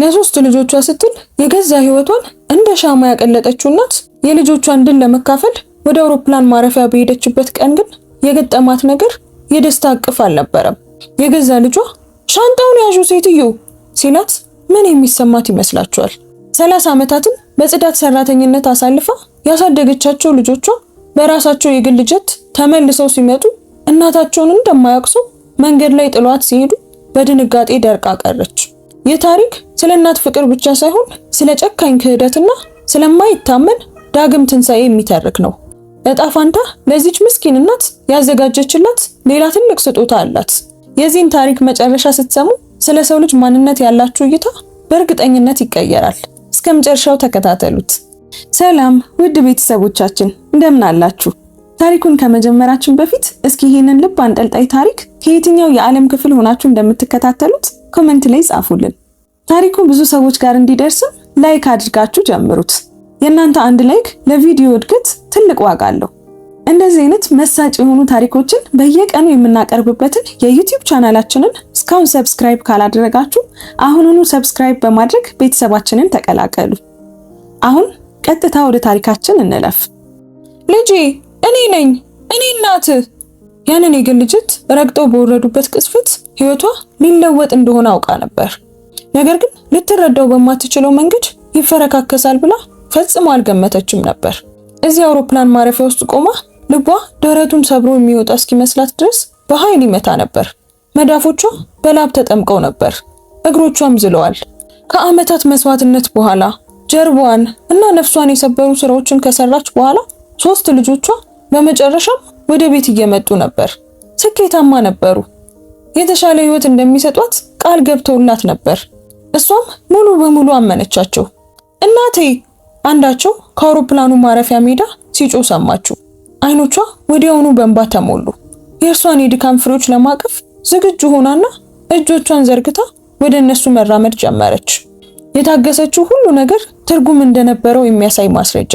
ለሶስት ልጆቿ ስትል የገዛ ህይወቷን እንደ ሻማ ያቀለጠችው እናት የልጆቿን ድል ለመካፈል ወደ አውሮፕላን ማረፊያ በሄደችበት ቀን ግን የገጠማት ነገር የደስታ እቅፍ አልነበረም። የገዛ ልጇ ሻንጣውን ያዡ ሴትዮ ሲላት ምን የሚሰማት ይመስላችኋል? 30 ዓመታትን በጽዳት ሰራተኝነት አሳልፋ ያሳደገቻቸው ልጆቿ በራሳቸው የግል ጀት ተመልሰው ሲመጡ እናታቸውን እንደማያውቁ መንገድ ላይ ጥሏት ሲሄዱ በድንጋጤ ደርቃ ቀረች። ይህ ታሪክ ስለ እናት ፍቅር ብቻ ሳይሆን ስለ ጨካኝ ክህደትና ስለማይታመን ዳግም ትንሣኤ የሚተርክ ነው። እጣ ፋንታ ለዚች ምስኪን እናት ያዘጋጀችላት ሌላ ትልቅ ስጦታ አላት። የዚህን ታሪክ መጨረሻ ስትሰሙ ስለ ሰው ልጅ ማንነት ያላችሁ እይታ በእርግጠኝነት ይቀየራል። እስከ መጨረሻው ተከታተሉት። ሰላም ውድ ቤተሰቦቻችን እንደምን አላችሁ? ታሪኩን ከመጀመራችን በፊት እስኪ ይሄንን ልብ አንጠልጣይ ታሪክ ከየትኛው የዓለም ክፍል ሆናችሁ እንደምትከታተሉት ኮሜንት ላይ ጻፉልን። ታሪኩ ብዙ ሰዎች ጋር እንዲደርስ ላይክ አድርጋችሁ ጀምሩት። የእናንተ አንድ ላይክ ለቪዲዮ እድገት ትልቅ ዋጋ አለው። እንደዚህ አይነት መሳጭ የሆኑ ታሪኮችን በየቀኑ የምናቀርብበትን የዩቲዩብ ቻናላችንን እስካሁን ሰብስክራይብ ካላደረጋችሁ አሁኑኑ ሰብስክራይብ በማድረግ ቤተሰባችንን ተቀላቀሉ። አሁን ቀጥታ ወደ ታሪካችን እንለፍ። ልጄ እኔ ነኝ፣ እኔ እናት። ያንን የግል ጀት ረግጠው በወረዱበት ቅጽበት ህይወቷ ሊለወጥ እንደሆነ አውቃ ነበር። ነገር ግን ልትረዳው በማትችለው መንገድ ይፈረካከሳል ብላ ፈጽሞ አልገመተችም ነበር። እዚህ አውሮፕላን ማረፊያ ውስጥ ቆማ ልቧ ደረቱን ሰብሮ የሚወጣ እስኪመስላት ድረስ በኃይል ይመታ ነበር። መዳፎቿ በላብ ተጠምቀው ነበር፣ እግሮቿም ዝለዋል። ከዓመታት መስዋዕትነት በኋላ ጀርባዋን እና ነፍሷን የሰበሩ ስራዎችን ከሰራች በኋላ 3 ልጆቿ በመጨረሻም ወደ ቤት እየመጡ ነበር። ስኬታማ ነበሩ። የተሻለ ህይወት እንደሚሰጧት ቃል ገብተውላት ነበር። እሷም ሙሉ በሙሉ አመነቻቸው። እናቴ አንዳቸው ከአውሮፕላኑ ማረፊያ ሜዳ ሲጮህ ሰማችሁ። አይኖቿ ወዲያውኑ በእንባ ተሞሉ። የእርሷን የድካም ፍሬዎች ለማቀፍ ዝግጁ ሆናና እጆቿን ዘርግታ ወደ እነሱ መራመድ ጀመረች። የታገሰችው ሁሉ ነገር ትርጉም እንደነበረው የሚያሳይ ማስረጃ።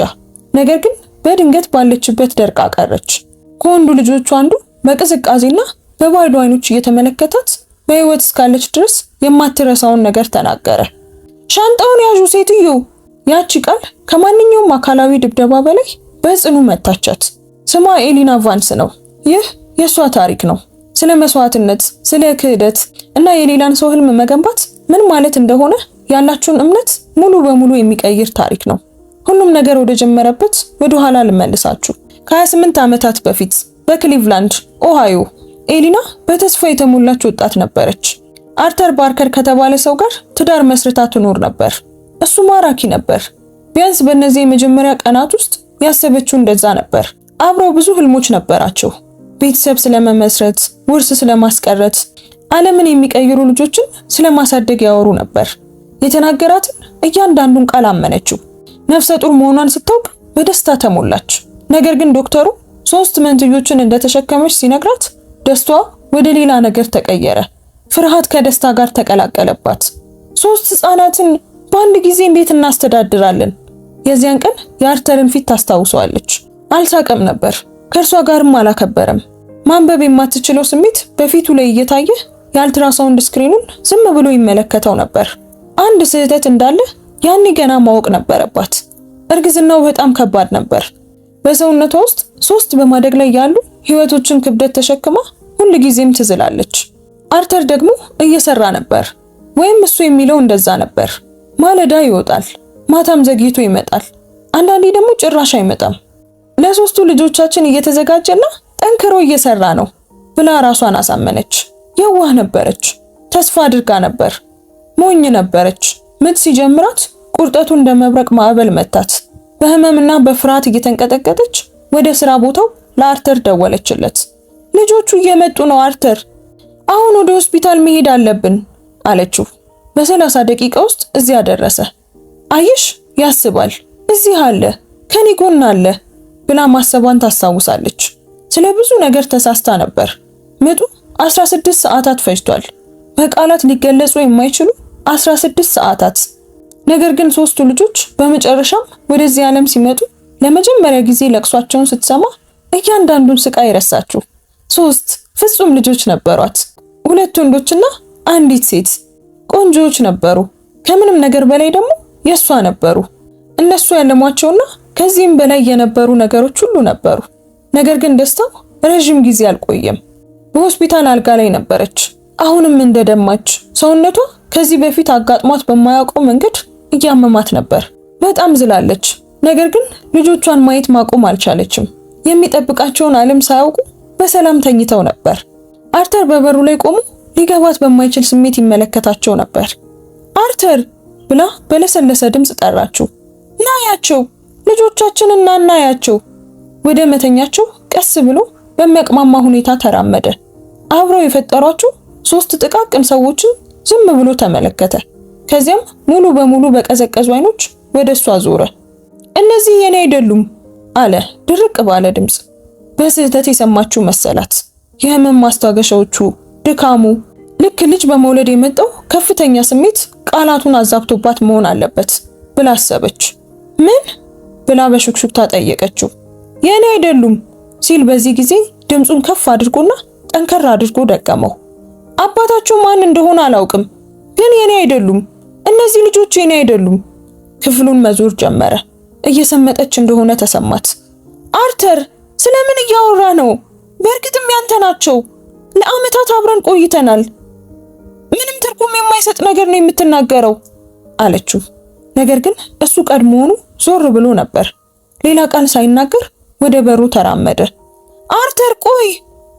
ነገር ግን በድንገት ባለችበት ደርቃ ቀረች። ከወንዱ ልጆቿ አንዱ በቅዝቃዜና በባዶ አይኖች እየተመለከታት በህይወት እስካለች ድረስ የማትረሳውን ነገር ተናገረ። ሻንጣውን ያዡ ሴትዮ። ያቺ ቃል ከማንኛውም አካላዊ ድብደባ በላይ በጽኑ መታቻት። ስሟ ኤሊና ቫንስ ነው። ይህ የሷ ታሪክ ነው። ስለ መስዋዕትነት፣ ስለ ክህደት እና የሌላን ሰው ህልም መገንባት ምን ማለት እንደሆነ ያላችሁን እምነት ሙሉ በሙሉ የሚቀይር ታሪክ ነው። ሁሉም ነገር ወደ ጀመረበት ወደ ኋላ ልመልሳችሁ። ከ28 ዓመታት በፊት በክሊቭላንድ ኦሃዮ ኤሊና በተስፋ የተሞላች ወጣት ነበረች። አርተር ባርከር ከተባለ ሰው ጋር ትዳር መስርታ ትኖር ነበር። እሱ ማራኪ ነበር። ቢያንስ በእነዚህ የመጀመሪያ ቀናት ውስጥ ያሰበችው እንደዛ ነበር። አብረው ብዙ ህልሞች ነበራቸው። ቤተሰብ ስለመመስረት፣ ውርስ ስለማስቀረት፣ ዓለምን የሚቀይሩ ልጆችን ስለማሳደግ ያወሩ ነበር። የተናገራትን እያንዳንዱን ቃል አመነችው። ነፍሰ ጡር መሆኗን ስታውቅ በደስታ ተሞላች። ነገር ግን ዶክተሩ 3 መንትዮችን እንደተሸከመች ሲነግራት ደስታዋ ወደ ሌላ ነገር ተቀየረ። ፍርሃት ከደስታ ጋር ተቀላቀለባት። 3 ህፃናትን በአንድ ጊዜ እንዴት እናስተዳድራለን? የዚያን ቀን የአርተርን ፊት ታስታውሰዋለች። አልሳቀም ነበር፣ ከእርሷ ጋርም አላከበረም። ማንበብ የማትችለው ስሜት በፊቱ ላይ እየታየ የአልትራሳውንድ ስክሪኑን ዝም ብሎ ይመለከተው ነበር። አንድ ስህተት እንዳለ ያኔ ገና ማወቅ ነበረባት። እርግዝናው በጣም ከባድ ነበር። በሰውነቷ ውስጥ 3 በማደግ ላይ ያሉ ህይወቶችን ክብደት ተሸክማ ሁሉ ጊዜም ትዝላለች። አርተር ደግሞ እየሰራ ነበር፣ ወይም እሱ የሚለው እንደዛ ነበር። ማለዳ ይወጣል፣ ማታም ዘግይቶ ይመጣል። አንዳንዴ ደግሞ ጭራሽ አይመጣም። ለ3ቱ ልጆቻችን እየተዘጋጀና ጠንክሮ እየሰራ ነው ብላ ራሷን አሳመነች። የዋህ ነበረች፣ ተስፋ አድርጋ ነበር። ሞኝ ነበረች። ምጥ ሲጀምራት ቁርጠቱ እንደ መብረቅ ማዕበል መታት። በህመምና በፍርሃት እየተንቀጠቀጠች ወደ ስራ ቦታው ለአርተር ደወለችለት። ልጆቹ እየመጡ ነው አርተር፣ አሁን ወደ ሆስፒታል መሄድ አለብን አለችው። በ30 ደቂቃ ውስጥ እዚያ ደረሰ። አይሽ ያስባል፣ እዚህ አለ፣ ከኔ ጎን አለ ብላ ማሰቧን ታስታውሳለች። ስለ ብዙ ነገር ተሳስታ ነበር። ምጡ 16 ሰዓታት ፈጅቷል። በቃላት ሊገለጹ የማይችሉ 16 ሰዓታት። ነገር ግን 3ቱ ልጆች በመጨረሻም ወደዚህ ዓለም ሲመጡ ለመጀመሪያ ጊዜ ለቅሷቸውን ስትሰማ እያንዳንዱን ስቃይ ረሳችው። 3 ፍጹም ልጆች ነበሯት፣ 2 ወንዶችና አንዲት ሴት። ቆንጆዎች ነበሩ፣ ከምንም ነገር በላይ ደግሞ የሷ ነበሩ። እነሱ ያለሟቸውና ከዚህም በላይ የነበሩ ነገሮች ሁሉ ነበሩ። ነገር ግን ደስታው ረጅም ጊዜ አልቆየም። በሆስፒታል አልጋ ላይ ነበረች። አሁንም እንደደማች፣ ሰውነቷ ከዚህ በፊት አጋጥሟት በማያውቀው መንገድ እያመማት ነበር። በጣም ዝላለች። ነገር ግን ልጆቿን ማየት ማቆም አልቻለችም። የሚጠብቃቸውን ዓለም ሳያውቁ በሰላም ተኝተው ነበር። አርተር በበሩ ላይ ቆሞ ሊገባት በማይችል ስሜት ይመለከታቸው ነበር። አርተር ብላ በለሰለሰ ድምፅ ጠራችው። ናያቸው፣ ልጆቻችንና እናያቸው። ወደ መተኛቸው ቀስ ብሎ በሚያቅማማ ሁኔታ ተራመደ። አብረው የፈጠሯቸው 3 ጥቃቅን ሰዎችን ዝም ብሎ ተመለከተ። ከዚያም ሙሉ በሙሉ በቀዘቀዙ አይኖች ወደሷ ዞረ። እነዚህ የኔ አይደሉም አለ ድርቅ ባለ ድምፅ። በስህተት የሰማችው መሰላት። የህመም ማስታገሻዎቹ፣ ድካሙ፣ ልክ ልጅ በመውለድ የመጣው ከፍተኛ ስሜት ቃላቱን አዛብቶባት መሆን አለበት ብላ አሰበች። ምን ብላ በሹክሹክታ ጠየቀችው። የኔ አይደሉም ሲል በዚህ ጊዜ ድምፁን ከፍ አድርጎና ጠንከር አድርጎ ደገመው። አባታቸው ማን እንደሆነ አላውቅም፣ ግን የኔ አይደሉም። እነዚህ ልጆች የኔ አይደሉም። ክፍሉን መዞር ጀመረ። እየሰመጠች እንደሆነ ተሰማት። አርተር ስለምን እያወራ ነው? በእርግጥም ያንተ ናቸው። ለዓመታት አብረን ቆይተናል። ምንም ትርጉም የማይሰጥ ነገር ነው የምትናገረው አለችው። ነገር ግን እሱ ቀድሞውኑ ዞር ብሎ ነበር። ሌላ ቃል ሳይናገር ወደ በሩ ተራመደ። አርተር ቆይ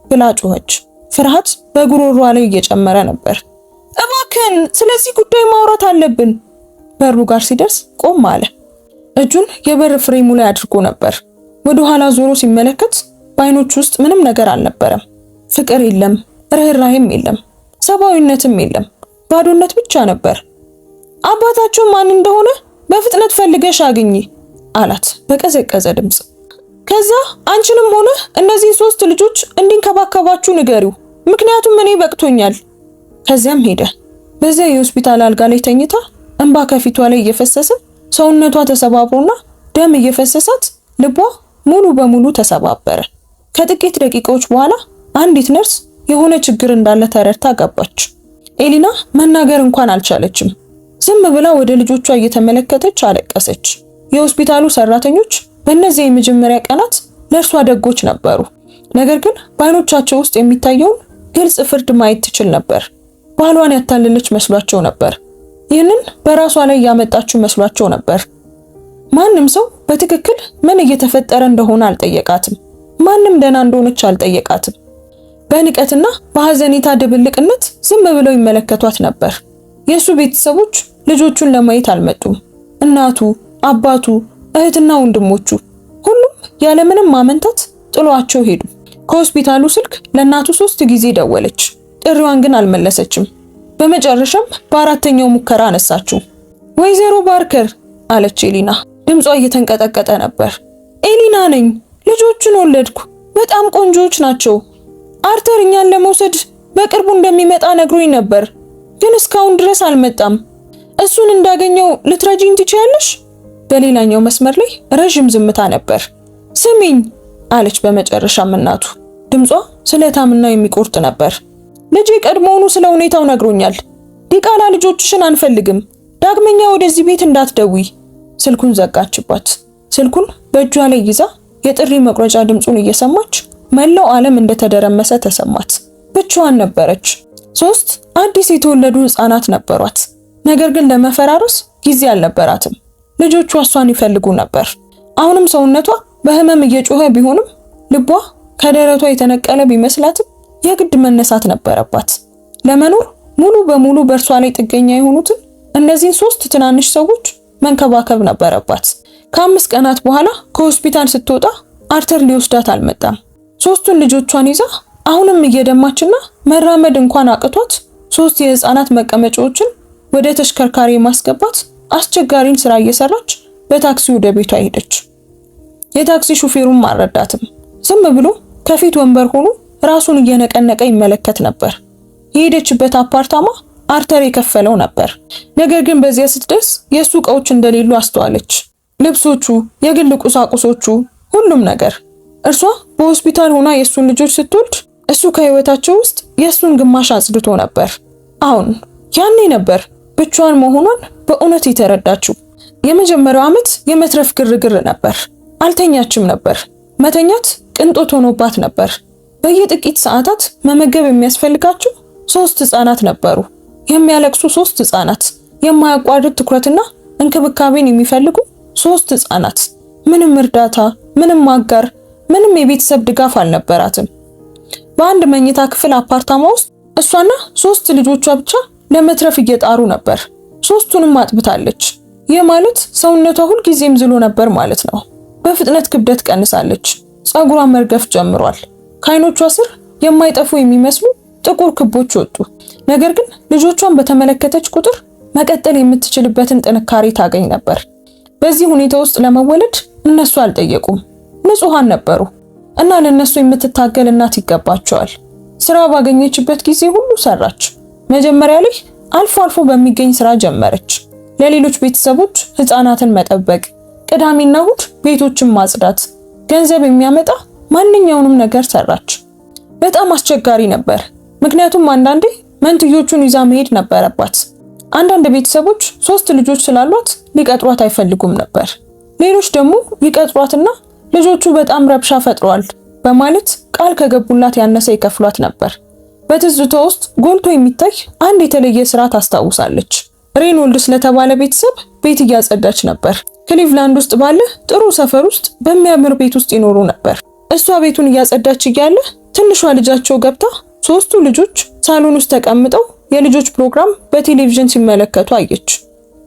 ብላ ጮኸች። ፍርሃት በጉሮሯ ላይ እየጨመረ ነበር። እባክህን ስለዚህ ጉዳይ ማውራት አለብን። በሩ ጋር ሲደርስ ቆም አለ። እጁን የበር ፍሬሙ ላይ አድርጎ ነበር። ወደ ኋላ ዞሮ ሲመለከት በአይኖቹ ውስጥ ምንም ነገር አልነበረም። ፍቅር የለም፣ ርህራሄም የለም፣ ሰብአዊነትም የለም። ባዶነት ብቻ ነበር። አባታችሁ ማን እንደሆነ በፍጥነት ፈልገሽ አግኚ አላት በቀዘቀዘ ድምፅ። ከዛ አንቺንም ሆነ እነዚህ 3 ልጆች እንዲንከባከባችሁ ንገሪው፣ ምክንያቱም እኔ በቅቶኛል። ከዚያም ሄደ። በዚያ የሆስፒታል አልጋ ላይ ተኝታ እንባ ከፊቷ ላይ እየፈሰሰ ሰውነቷ ተሰባብሮና ደም እየፈሰሳት ልቧ ሙሉ በሙሉ ተሰባበረ። ከጥቂት ደቂቃዎች በኋላ አንዲት ነርስ የሆነ ችግር እንዳለ ተረድታ ገባች። ኤሊና መናገር እንኳን አልቻለችም። ዝም ብላ ወደ ልጆቿ እየተመለከተች አለቀሰች። የሆስፒታሉ ሰራተኞች በእነዚህ የመጀመሪያ ቀናት ለእርሷ ደጎች ነበሩ። ነገር ግን በዓይኖቻቸው ውስጥ የሚታየውን ግልጽ ፍርድ ማየት ትችል ነበር። ባሏን ያታለለች መስሏቸው ነበር። ይህንን በራሷ ላይ ያመጣችው መስሏቸው ነበር። ማንም ሰው በትክክል ምን እየተፈጠረ እንደሆነ አልጠየቃትም። ማንም ደህና እንደሆነች አልጠየቃትም። በንቀትና በሐዘኔታ ድብልቅነት ዝም ብለው ይመለከቷት ነበር። የሱ ቤተሰቦች ልጆቹን ለማየት አልመጡም። እናቱ፣ አባቱ፣ እህትና ወንድሞቹ ሁሉም ያለምንም ማመንታት ጥሏቸው ሄዱ። ከሆስፒታሉ ስልክ ለእናቱ 3 ጊዜ ደወለች። ጥሪዋን ግን አልመለሰችም። በመጨረሻም በአራተኛው ሙከራ አነሳችው። ወይዘሮ ባርከር አለች ኤሊና። ድምጿ እየተንቀጠቀጠ ነበር። ኤሊና ነኝ። ልጆቹን ወለድኩ። በጣም ቆንጆዎች ናቸው። አርተር እኛን ለመውሰድ በቅርቡ እንደሚመጣ ነግሮኝ ነበር፣ ግን እስካሁን ድረስ አልመጣም። እሱን እንዳገኘው ልትረጂኝ ትችያለሽ? በሌላኛው መስመር ላይ ረጅም ዝምታ ነበር። ስሚኝ አለች በመጨረሻም እናቱ። ድምጿ ስለታምና የሚቆርጥ ነበር። ልጄ ቀድሞውኑ ስለ ሁኔታው ነግሮኛል። ዲቃላ ልጆችሽን አንፈልግም። ዳግመኛ ወደዚህ ቤት እንዳትደውይ። ስልኩን ዘጋችባት። ስልኩን በእጇ ላይ ይዛ የጥሪ መቁረጫ ድምጹን እየሰማች መላው ዓለም እንደተደረመሰ ተሰማት። ብቻዋን ነበረች። 3 አዲስ የተወለዱ ህፃናት ነበሯት። ነገር ግን ለመፈራረስ ጊዜ አልነበራትም። ልጆቿ እሷን ይፈልጉ ነበር። አሁንም ሰውነቷ በህመም እየጮኸ ቢሆንም ልቧ ከደረቷ የተነቀለ ቢመስላትም የግድ መነሳት ነበረባት። ለመኖር ሙሉ በሙሉ በእርሷ ላይ ጥገኛ የሆኑትን እነዚህን 3 ትናንሽ ሰዎች መንከባከብ ነበረባት። ከ5 ቀናት በኋላ ከሆስፒታል ስትወጣ አርተር ሊወስዳት አልመጣም። 3ቱን ልጆቿን ይዛ አሁንም እየደማችና መራመድ እንኳን አቅቷት 3 የህፃናት መቀመጫዎችን ወደ ተሽከርካሪ ማስገባት አስቸጋሪን ስራ እየሰራች በታክሲ ወደ ቤቷ ሄደች። የታክሲ ሹፌሩም አልረዳትም። ዝም ብሎ ከፊት ወንበር ሆኖ ራሱን እየነቀነቀ ይመለከት ነበር። የሄደችበት አፓርታማ አርተር የከፈለው ነበር። ነገር ግን በዚያ ስትደርስ የሱ ዕቃዎች እንደሌሉ አስተዋለች። ልብሶቹ፣ የግል ቁሳቁሶቹ፣ ሁሉም ነገር። እርሷ በሆስፒታል ሆና የሱን ልጆች ስትወልድ እሱ ከህይወታቸው ውስጥ የሱን ግማሽ አጽድቶ ነበር። አሁን ያኔ ነበር ብቻዋን መሆኗን በእውነት የተረዳችው። የመጀመሪያው ዓመት የመትረፍ ግርግር ነበር። አልተኛችም ነበር። መተኛት ቅንጦት ሆኖባት ነበር። በየጥቂት ሰዓታት መመገብ የሚያስፈልጋቸው 3 ህፃናት ነበሩ። የሚያለቅሱ 3 ህፃናት፣ የማያቋርጥ ትኩረትና እንክብካቤን የሚፈልጉ 3 ህፃናት። ምንም እርዳታ፣ ምንም አጋር፣ ምንም የቤተሰብ ድጋፍ አልነበራትም። በአንድ መኝታ ክፍል አፓርታማ ውስጥ እሷና 3 ልጆቿ ብቻ ለመትረፍ እየጣሩ ነበር። 3ቱንም አጥብታለች። ይህ ማለት ሰውነቷ ሁልጊዜም ዝሎ ነበር ማለት ነው። በፍጥነት ክብደት ቀንሳለች። ፀጉሯ መርገፍ ጀምሯል። ከዓይኖቿ ስር የማይጠፉ የሚመስሉ ጥቁር ክቦች ወጡ። ነገር ግን ልጆቿን በተመለከተች ቁጥር መቀጠል የምትችልበትን ጥንካሬ ታገኝ ነበር። በዚህ ሁኔታ ውስጥ ለመወለድ እነሱ አልጠየቁም። ንጹሃን ነበሩ እና ለነሱ የምትታገል እናት ይገባቸዋል። ስራ ባገኘችበት ጊዜ ሁሉ ሰራች። መጀመሪያ ላይ አልፎ አልፎ በሚገኝ ስራ ጀመረች። ለሌሎች ቤተሰቦች ህፃናትን መጠበቅ፣ ቅዳሜና እሁድ ቤቶችን ማጽዳት፣ ገንዘብ የሚያመጣ ማንኛውንም ነገር ሰራች። በጣም አስቸጋሪ ነበር፣ ምክንያቱም አንዳንዴ መንትዮቹን ይዛ መሄድ ነበረባት። አንዳንድ ቤተሰቦች 3 ልጆች ስላሏት ሊቀጥሯት አይፈልጉም ነበር። ሌሎች ደግሞ ሊቀጥሯትና ልጆቹ በጣም ረብሻ ፈጥረዋል በማለት ቃል ከገቡላት ያነሰ ይከፍሏት ነበር። በትዝቷ ውስጥ ጎልቶ የሚታይ አንድ የተለየ ስራ ታስታውሳለች። ሬኖልድስ ለተባለ ቤተሰብ ቤት እያጸዳች ነበር። ክሊቭላንድ ውስጥ ባለ ጥሩ ሰፈር ውስጥ በሚያምር ቤት ውስጥ ይኖሩ ነበር። እሷ ቤቱን እያጸዳች እያለ ትንሿ ልጃቸው ገብታ 3ቱ ልጆች ሳሎን ውስጥ ተቀምጠው የልጆች ፕሮግራም በቴሌቪዥን ሲመለከቱ አየች።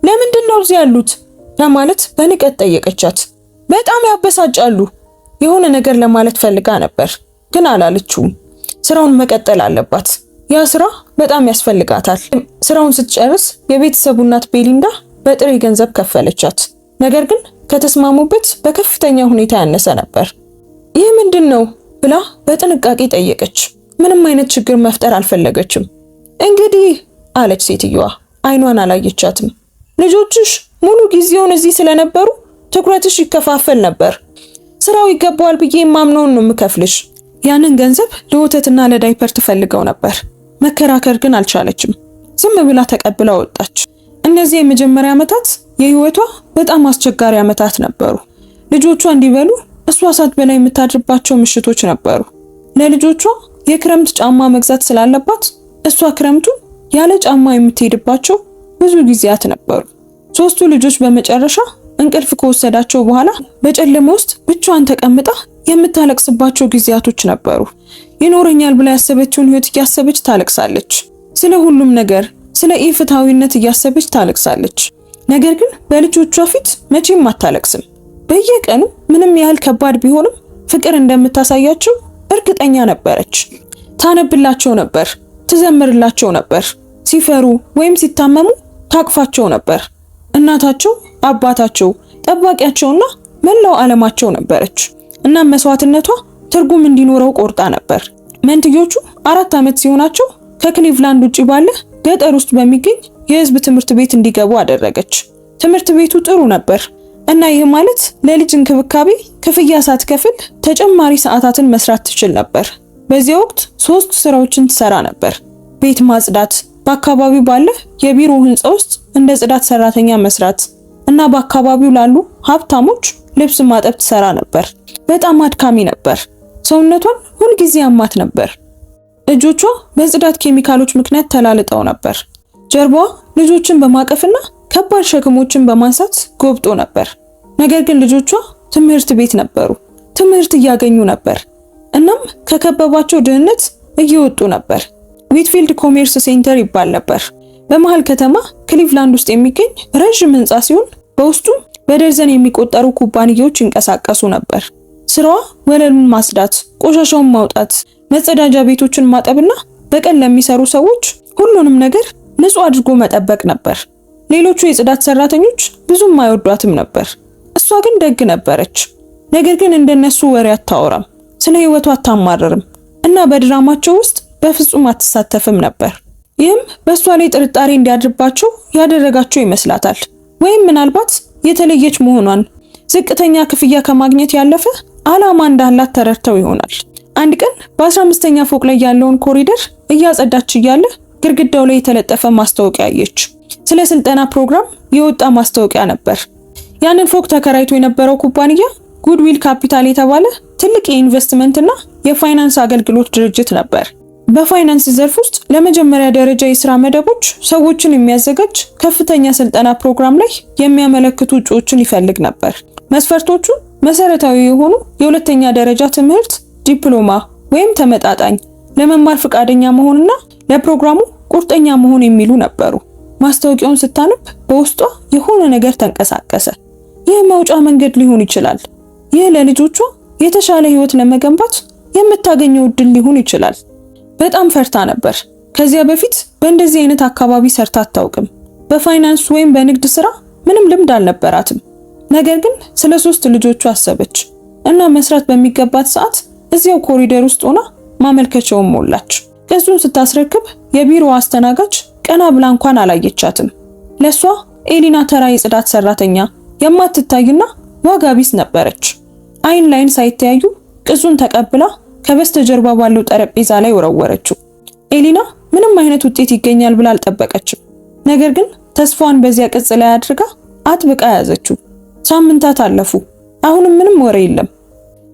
ለምንድን ነው እዚህ ያሉት በማለት በንቀት ጠየቀቻት። በጣም ያበሳጫሉ። የሆነ ነገር ለማለት ፈልጋ ነበር ግን አላለችውም። ስራውን መቀጠል አለባት። ያ ስራ በጣም ያስፈልጋታል። ስራውን ስትጨርስ የቤተሰቡ እናት ቤሊንዳ በጥሬ ገንዘብ ከፈለቻት። ነገር ግን ከተስማሙበት በከፍተኛ ሁኔታ ያነሰ ነበር። ይህ ምንድን ነው ብላ በጥንቃቄ ጠየቀች። ምንም አይነት ችግር መፍጠር አልፈለገችም። እንግዲህ አለች ሴትዮዋ። አይኗን አላየቻትም። ልጆችሽ ሙሉ ጊዜውን እዚህ ስለነበሩ ትኩረትሽ ይከፋፈል ነበር። ስራው ይገባዋል ብዬ የማምነውን ነው የምከፍልሽ። ያንን ገንዘብ ለወተትና ለዳይፐር ትፈልገው ነበር። መከራከር ግን አልቻለችም። ዝም ብላ ተቀብላ ወጣች። እነዚህ የመጀመሪያ ዓመታት የህይወቷ በጣም አስቸጋሪ ዓመታት ነበሩ። ልጆቿ እንዲበሉ እሷ ሳትበላ የምታድርባቸው ምሽቶች ነበሩ። ለልጆቿ የክረምት ጫማ መግዛት ስላለባት እሷ ክረምቱ ያለ ጫማ የምትሄድባቸው ብዙ ጊዜያት ነበሩ። 3ቱ ልጆች በመጨረሻ እንቅልፍ ከወሰዳቸው በኋላ በጨለማ ውስጥ ብቻዋን ተቀምጣ የምታለቅስባቸው ጊዜያቶች ነበሩ። ይኖረኛል ብላ ያሰበችውን ህይወት እያሰበች ታለቅሳለች። ስለ ሁሉም ነገር፣ ስለ ኢፍትሃዊነት እያሰበች ታለቅሳለች። ነገር ግን በልጆቿ ፊት መቼም አታለቅስም። በየቀኑ ምንም ያህል ከባድ ቢሆንም ፍቅር እንደምታሳያቸው እርግጠኛ ነበረች። ታነብላቸው ነበር፣ ትዘምርላቸው ነበር። ሲፈሩ ወይም ሲታመሙ ታቅፋቸው ነበር። እናታቸው፣ አባታቸው፣ ጠባቂያቸውና መላው ዓለማቸው ነበረች። እናም መስዋዕትነቷ ትርጉም እንዲኖረው ቆርጣ ነበር። መንትዮቹ 4 ዓመት ሲሆናቸው ከክሊቭላንድ ውጪ ባለ ገጠር ውስጥ በሚገኝ የህዝብ ትምህርት ቤት እንዲገቡ አደረገች። ትምህርት ቤቱ ጥሩ ነበር እና ይህ ማለት ለልጅ እንክብካቤ ክፍያ ሳትከፍል ተጨማሪ ሰዓታትን መስራት ትችል ነበር። በዚህ ወቅት 3 ስራዎችን ትሰራ ነበር። ቤት ማጽዳት፣ በአካባቢው ባለ የቢሮ ህንጻ ውስጥ እንደ ጽዳት ሰራተኛ መስራት እና በአካባቢው ላሉ ሀብታሞች ልብስ ማጠብ ትሰራ ነበር። በጣም አድካሚ ነበር። ሰውነቷን ሁልጊዜ አማት ነበር። እጆቿ በጽዳት ኬሚካሎች ምክንያት ተላልጠው ነበር። ጀርባዋ ልጆችን በማቀፍና ከባድ ሸክሞችን በማንሳት ጎብጦ ነበር። ነገር ግን ልጆቿ ትምህርት ቤት ነበሩ። ትምህርት እያገኙ ነበር። እናም ከከበባቸው ድህነት እየወጡ ነበር። ዊትፊልድ ኮሜርስ ሴንተር ይባል ነበር። በመሃል ከተማ ክሊቭላንድ ውስጥ የሚገኝ ረዥም ህንጻ ሲሆን በውስጡ በደርዘን የሚቆጠሩ ኩባንያዎች ይንቀሳቀሱ ነበር። ስራዋ ወለሉን ማጽዳት፣ ቆሻሻውን ማውጣት፣ መጸዳጃ ቤቶችን ማጠብና በቀን ለሚሰሩ ሰዎች ሁሉንም ነገር ንጹህ አድርጎ መጠበቅ ነበር። ሌሎቹ የጽዳት ሰራተኞች ብዙም አይወዷትም ነበር። እሷ ግን ደግ ነበረች። ነገር ግን እንደነሱ ወሬ አታወራም፣ ስለ ህይወቷ አታማረርም እና በድራማቸው ውስጥ በፍጹም አትሳተፍም ነበር። ይህም በእሷ ላይ ጥርጣሬ እንዲያድርባቸው ያደረጋቸው ይመስላታል። ወይም ምናልባት የተለየች መሆኗን ዝቅተኛ ክፍያ ከማግኘት ያለፈ ዓላማ እንዳላት ተረድተው ይሆናል። አንድ ቀን በ15ኛ ፎቅ ላይ ያለውን ኮሪደር እያጸዳች እያለ ግድግዳው ላይ የተለጠፈ ማስታወቂያ አየች። ስለ ስልጠና ፕሮግራም የወጣ ማስታወቂያ ነበር። ያንን ፎቅ ተከራይቶ የነበረው ኩባንያ ጉድዊል ካፒታል የተባለ ትልቅ የኢንቨስትመንትና የፋይናንስ አገልግሎት ድርጅት ነበር። በፋይናንስ ዘርፍ ውስጥ ለመጀመሪያ ደረጃ የሥራ መደቦች ሰዎችን የሚያዘጋጅ ከፍተኛ ስልጠና ፕሮግራም ላይ የሚያመለክቱ እጩዎችን ይፈልግ ነበር። መስፈርቶቹ መሰረታዊ የሆኑ የሁለተኛ ደረጃ ትምህርት፣ ዲፕሎማ ወይም ተመጣጣኝ፣ ለመማር ፈቃደኛ መሆንና ለፕሮግራሙ ቁርጠኛ መሆን የሚሉ ነበሩ። ማስታወቂያውን ስታነብ በውስጧ የሆነ ነገር ተንቀሳቀሰ። ይህ መውጫ መንገድ ሊሆን ይችላል። ይህ ለልጆቿ የተሻለ ህይወት ለመገንባት የምታገኘው እድል ሊሆን ይችላል። በጣም ፈርታ ነበር። ከዚያ በፊት በእንደዚህ አይነት አካባቢ ሰርታ አታውቅም። በፋይናንስ ወይም በንግድ ስራ ምንም ልምድ አልነበራትም። ነገር ግን ስለ 3 ልጆቿ አሰበች እና መስራት በሚገባት ሰዓት እዚያው ኮሪደር ውስጥ ሆና ማመልከቻውን ሞላች። ቅጹን ስታስረክብ የቢሮ አስተናጋጅ ቀና ብላ እንኳን አላየቻትም። ለሷ ኤሊና ተራ የጽዳት ሰራተኛ የማትታይና ዋጋ ቢስ ነበረች። አይን ላይን ሳይተያዩ ቅጹን ተቀብላ ከበስተጀርባ ባለው ጠረጴዛ ላይ ወረወረችው። ኤሊና ምንም አይነት ውጤት ይገኛል ብላ አልጠበቀችም። ነገር ግን ተስፋዋን በዚያ ቅጽ ላይ አድርጋ አጥብቃ ያዘችው። ሳምንታት አለፉ። አሁንም ምንም ወሬ የለም።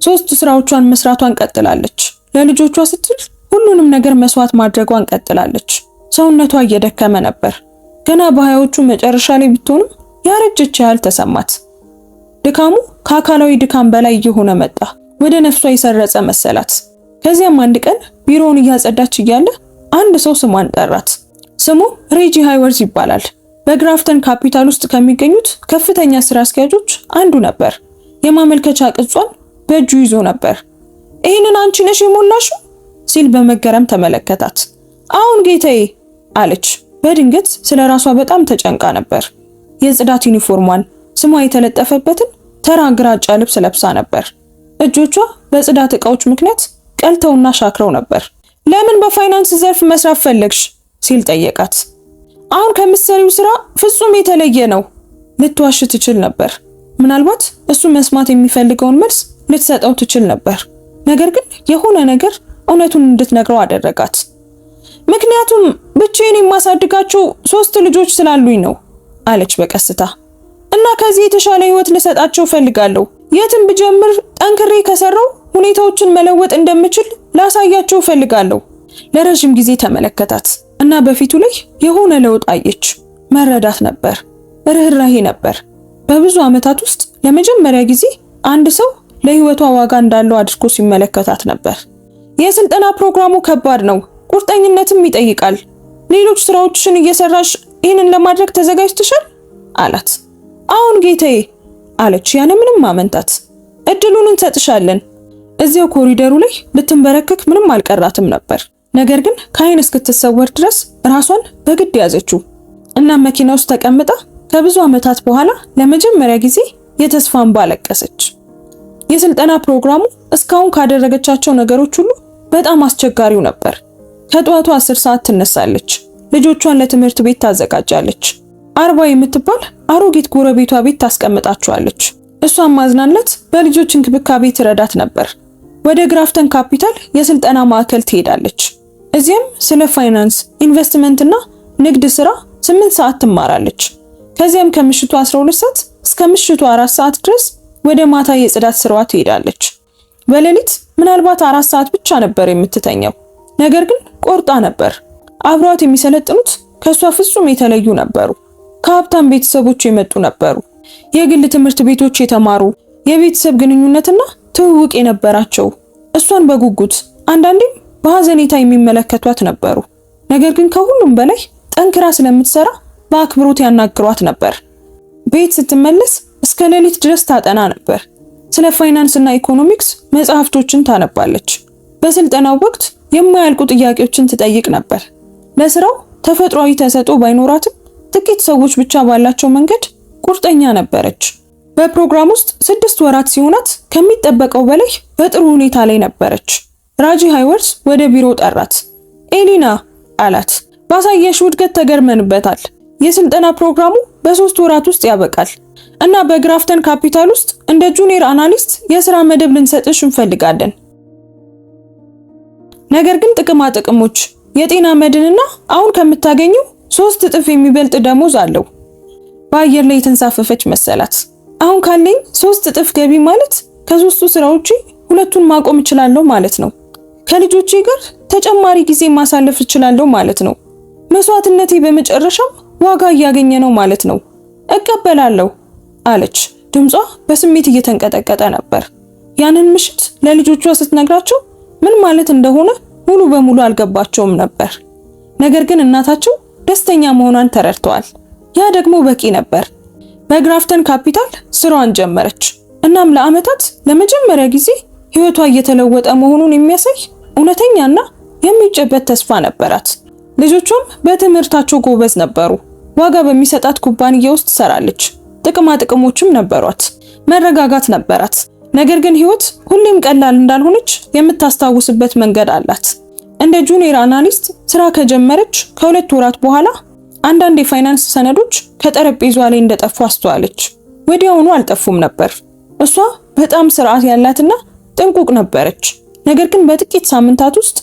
3 ስራዎቿን መስራቷን ቀጥላለች። ለልጆቿ ስትል ሁሉንም ነገር መስዋዕት ማድረጓን ቀጥላለች። ሰውነቷ እየደከመ ነበር። ገና በሃያዎቹ መጨረሻ ላይ ብትሆንም ያረጀች ያህል ተሰማት። ድካሙ ከአካላዊ ድካም በላይ እየሆነ መጣ። ወደ ነፍሷ የሰረጸ መሰላት። ከዚያም አንድ ቀን ቢሮውን እያጸዳች እያለ አንድ ሰው ስሟን ጠራት። ስሙ ሬጂ ሃይወርዝ ይባላል። በግራፍተን ካፒታል ውስጥ ከሚገኙት ከፍተኛ ስራ አስኪያጆች አንዱ ነበር። የማመልከቻ ቅጿን በእጁ ይዞ ነበር። ይህንን አንቺ ነሽ የሞላሽው? ሲል በመገረም ተመለከታት። አሁን ጌታዬ አለች። በድንገት ስለ ራሷ በጣም ተጨንቃ ነበር። የጽዳት ዩኒፎርሟን፣ ስሟ የተለጠፈበትን ተራ ግራጫ ልብስ ለብሳ ነበር። እጆቿ በጽዳት ዕቃዎች ምክንያት ቀልተውና ሻክረው ነበር። ለምን በፋይናንስ ዘርፍ መስራት ፈለግሽ? ሲል ጠየቃት። አሁን ከምትሰሪው ስራ ፍጹም የተለየ ነው። ልትዋሽ ትችል ነበር። ምናልባት እሱ መስማት የሚፈልገውን መልስ ልትሰጠው ትችል ነበር። ነገር ግን የሆነ ነገር እውነቱን እንድትነግረው አደረጋት። ምክንያቱም ብቻዬን የማሳድጋቸው 3 ልጆች ስላሉኝ ነው አለች በቀስታ። እና ከዚህ የተሻለ ህይወት ልሰጣቸው ፈልጋለሁ። የትም ብጀምር ጠንክሬ ከሰራው ሁኔታዎችን መለወጥ እንደምችል ላሳያቸው ፈልጋለሁ። ለረጅም ጊዜ ተመለከታት እና በፊቱ ላይ የሆነ ለውጥ አየች። መረዳት ነበር፣ ርህራሄ ነበር። በብዙ ዓመታት ውስጥ ለመጀመሪያ ጊዜ አንድ ሰው ለህይወቷ ዋጋ እንዳለው አድርጎ ሲመለከታት ነበር። የስልጠና ፕሮግራሙ ከባድ ነው፣ ቁርጠኝነትም ይጠይቃል። ሌሎች ስራዎችን እየሰራሽ ይህንን ለማድረግ ተዘጋጅተሻል? አላት። አሁን ጌታዬ አለች ያለ ምንም ማመንታት። እድሉን እንሰጥሻለን። እዚያው ኮሪደሩ ላይ ልትንበረከክ ምንም አልቀራትም ነበር። ነገር ግን ከአይን እስክትሰወር ድረስ ራሷን በግድ ያዘችው እና መኪና ውስጥ ተቀምጣ ከብዙ ዓመታት በኋላ ለመጀመሪያ ጊዜ የተስፋ እንባ አለቀሰች። የስልጠና ፕሮግራሙ እስካሁን ካደረገቻቸው ነገሮች ሁሉ በጣም አስቸጋሪው ነበር። ከጠዋቱ 10 ሰዓት ትነሳለች። ልጆቿን ለትምህርት ቤት ታዘጋጃለች። 40 የምትባል አሮጊት ጎረቤቷ ቤት ታስቀምጣቸዋለች። እሷን ማዝናናት በልጆች እንክብካቤ ትረዳት ነበር። ወደ ግራፍተን ካፒታል የስልጠና ማዕከል ትሄዳለች። እዚያም ስለ ፋይናንስ፣ ኢንቨስትመንትና ንግድ ስራ 8 ሰዓት ትማራለች። ከዚያም ከምሽቱ 12 ሰዓት እስከ ምሽቱ 4 ሰዓት ድረስ ወደ ማታ የጽዳት ስራዋ ትሄዳለች። በሌሊት ምናልባት 4 ሰዓት ብቻ ነበር የምትተኛው። ነገር ግን ቆርጣ ነበር። አብሯት የሚሰለጥኑት ከሷ ፍጹም የተለዩ ነበሩ። ከሀብታም ቤተሰቦች የመጡ ነበሩ። የግል ትምህርት ቤቶች የተማሩ፣ የቤተሰብ ግንኙነትና ትውውቅ የነበራቸው፣ እሷን በጉጉት አንዳንዴም በሐዘኔታ የሚመለከቷት ነበሩ። ነገር ግን ከሁሉም በላይ ጠንክራ ስለምትሰራ በአክብሮት ያናግሯት ነበር። ቤት ስትመለስ እስከ ሌሊት ድረስ ታጠና ነበር። ስለ ፋይናንስና ኢኮኖሚክስ መጽሐፍቶችን ታነባለች። በስልጠናው ወቅት የማያልቁ ጥያቄዎችን ትጠይቅ ነበር። ለስራው ተፈጥሯዊ ተሰጥኦ ባይኖራትም ጥቂት ሰዎች ብቻ ባላቸው መንገድ ቁርጠኛ ነበረች። በፕሮግራም ውስጥ 6 ወራት ሲሆናት ከሚጠበቀው በላይ በጥሩ ሁኔታ ላይ ነበረች። ራጂ ሃይወርዝ ወደ ቢሮ ጠራት። ኤሊና አላት፣ ባሳየሽው እድገት ተገርመንበታል። የስልጠና ፕሮግራሙ በ3 ወራት ውስጥ ያበቃል እና በግራፍተን ካፒታል ውስጥ እንደ ጁኒየር አናሊስት የሥራ መደብ ልንሰጥሽ እንፈልጋለን። ነገር ግን ጥቅማ ጥቅሞች፣ የጤና መድንና አሁን ከምታገኙ 3 እጥፍ የሚበልጥ ደሞዝ አለው። በአየር ላይ የተንሳፈፈች መሰላት። አሁን ካለኝ 3 እጥፍ ገቢ ማለት ከ3ቱ ስራዎቼ 2ቱን ማቆም እችላለሁ ማለት ነው። ከልጆቼ ጋር ተጨማሪ ጊዜ ማሳለፍ እችላለሁ ማለት ነው። መስዋዕትነቴ በመጨረሻም ዋጋ እያገኘ ነው ማለት ነው። እቀበላለሁ አለች። ድምጿ በስሜት እየተንቀጠቀጠ ነበር። ያንን ምሽት ለልጆቿ ስትነግራቸው ምን ማለት እንደሆነ ሙሉ በሙሉ አልገባቸውም ነበር። ነገር ግን እናታቸው ደስተኛ መሆኗን ተረድተዋል። ያ ደግሞ በቂ ነበር። በግራፍተን ካፒታል ስራዋን ጀመረች። እናም ለዓመታት ለመጀመሪያ ጊዜ ህይወቷ እየተለወጠ መሆኑን የሚያሳይ እውነተኛና የሚጨበት ተስፋ ነበራት። ልጆቿም በትምህርታቸው ጎበዝ ነበሩ። ዋጋ በሚሰጣት ኩባንያ ውስጥ ትሰራለች። ጥቅማ ጥቅሞችም ነበሯት። መረጋጋት ነበራት። ነገር ግን ህይወት ሁሌም ቀላል እንዳልሆነች የምታስታውስበት መንገድ አላት። እንደ ጁኒየር አናሊስት ስራ ከጀመረች ከ2 ወራት በኋላ አንዳንድ የፋይናንስ ሰነዶች ከጠረጴዛዋ ላይ እንደጠፉ አስተዋለች። ወዲያውኑ አልጠፉም ነበር። እሷ በጣም ስርዓት ያላትና ጥንቁቅ ነበረች። ነገር ግን በጥቂት ሳምንታት ውስጥ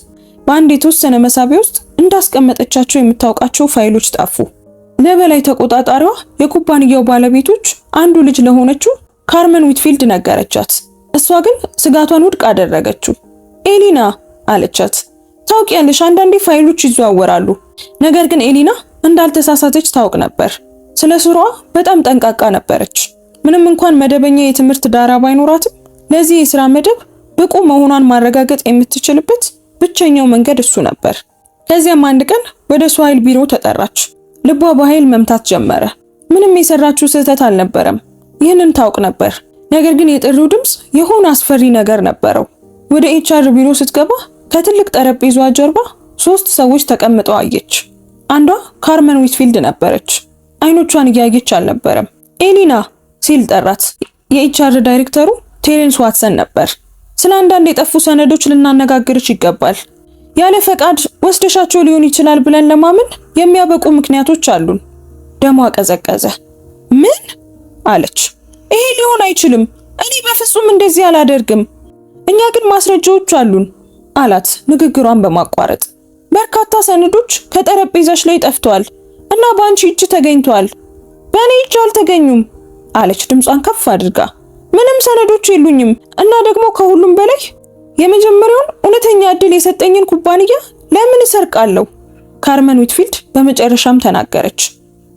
በአንድ የተወሰነ መሳቢያ ውስጥ እንዳስቀመጠቻቸው የምታውቃቸው ፋይሎች ጠፉ። ለበላይ ተቆጣጣሪዋ የኩባንያው ባለቤቶች አንዱ ልጅ ለሆነችው ካርመን ዊትፊልድ ነገረቻት። እሷ ግን ስጋቷን ውድቅ አደረገችው። ኤሊና አለቻት፣ ታውቂያለሽ አንዳንዴ ፋይሎች ይዘዋወራሉ። ነገር ግን ኤሊና እንዳልተሳሳተች ታውቅ ነበር። ስለ ስራዋ በጣም ጠንቃቃ ነበረች። ምንም እንኳን መደበኛ የትምህርት ዳራ ባይኖራትም ለዚህ የሥራ መደብ ብቁ መሆኗን ማረጋገጥ የምትችልበት ብቸኛው መንገድ እሱ ነበር። ከዚያም አንድ ቀን ወደ ስዋይል ቢሮ ተጠራች። ልቧ በኃይል መምታት ጀመረ። ምንም የሰራችው ስህተት አልነበረም። ይህንን ታውቅ ነበር። ነገር ግን የጥሪው ድምፅ የሆነ አስፈሪ ነገር ነበረው። ወደ ኤችአር ቢሮ ስትገባ ከትልቅ ጠረጴዛዋ ጀርባ 3 ሰዎች ተቀምጠው አየች። አንዷ ካርመን ዊትፊልድ ነበረች። አይኖቿን እያየች አልነበረም። ኤሊና ሲል ጠራት። የኤችአር ዳይሬክተሩ ቴሬንስ ዋትሰን ነበር። ስለ አንዳንድ የጠፉ ሰነዶች ልናነጋግርሽ ይገባል። ያለ ፈቃድ ወስደሻቸው ሊሆን ይችላል ብለን ለማመን የሚያበቁ ምክንያቶች አሉን። ደሟ ቀዘቀዘ። ምን አለች? ይሄ ሊሆን አይችልም። እኔ በፍጹም እንደዚህ አላደርግም። እኛ ግን ማስረጃዎች አሉን አላት ንግግሯን በማቋረጥ። በርካታ ሰነዶች ከጠረጴዛሽ ላይ ጠፍተዋል እና በአንቺ እጅ ተገኝተዋል። በእኔ እጅ አልተገኙም አለች ድምጿን ከፍ አድርጋ። ምንም ሰነዶች የሉኝም እና ደግሞ ከሁሉም በላይ የመጀመሪያውን እውነተኛ እድል የሰጠኝን ኩባንያ ለምን እሰርቃለሁ? ካርመን ዊትፊልድ በመጨረሻም ተናገረች።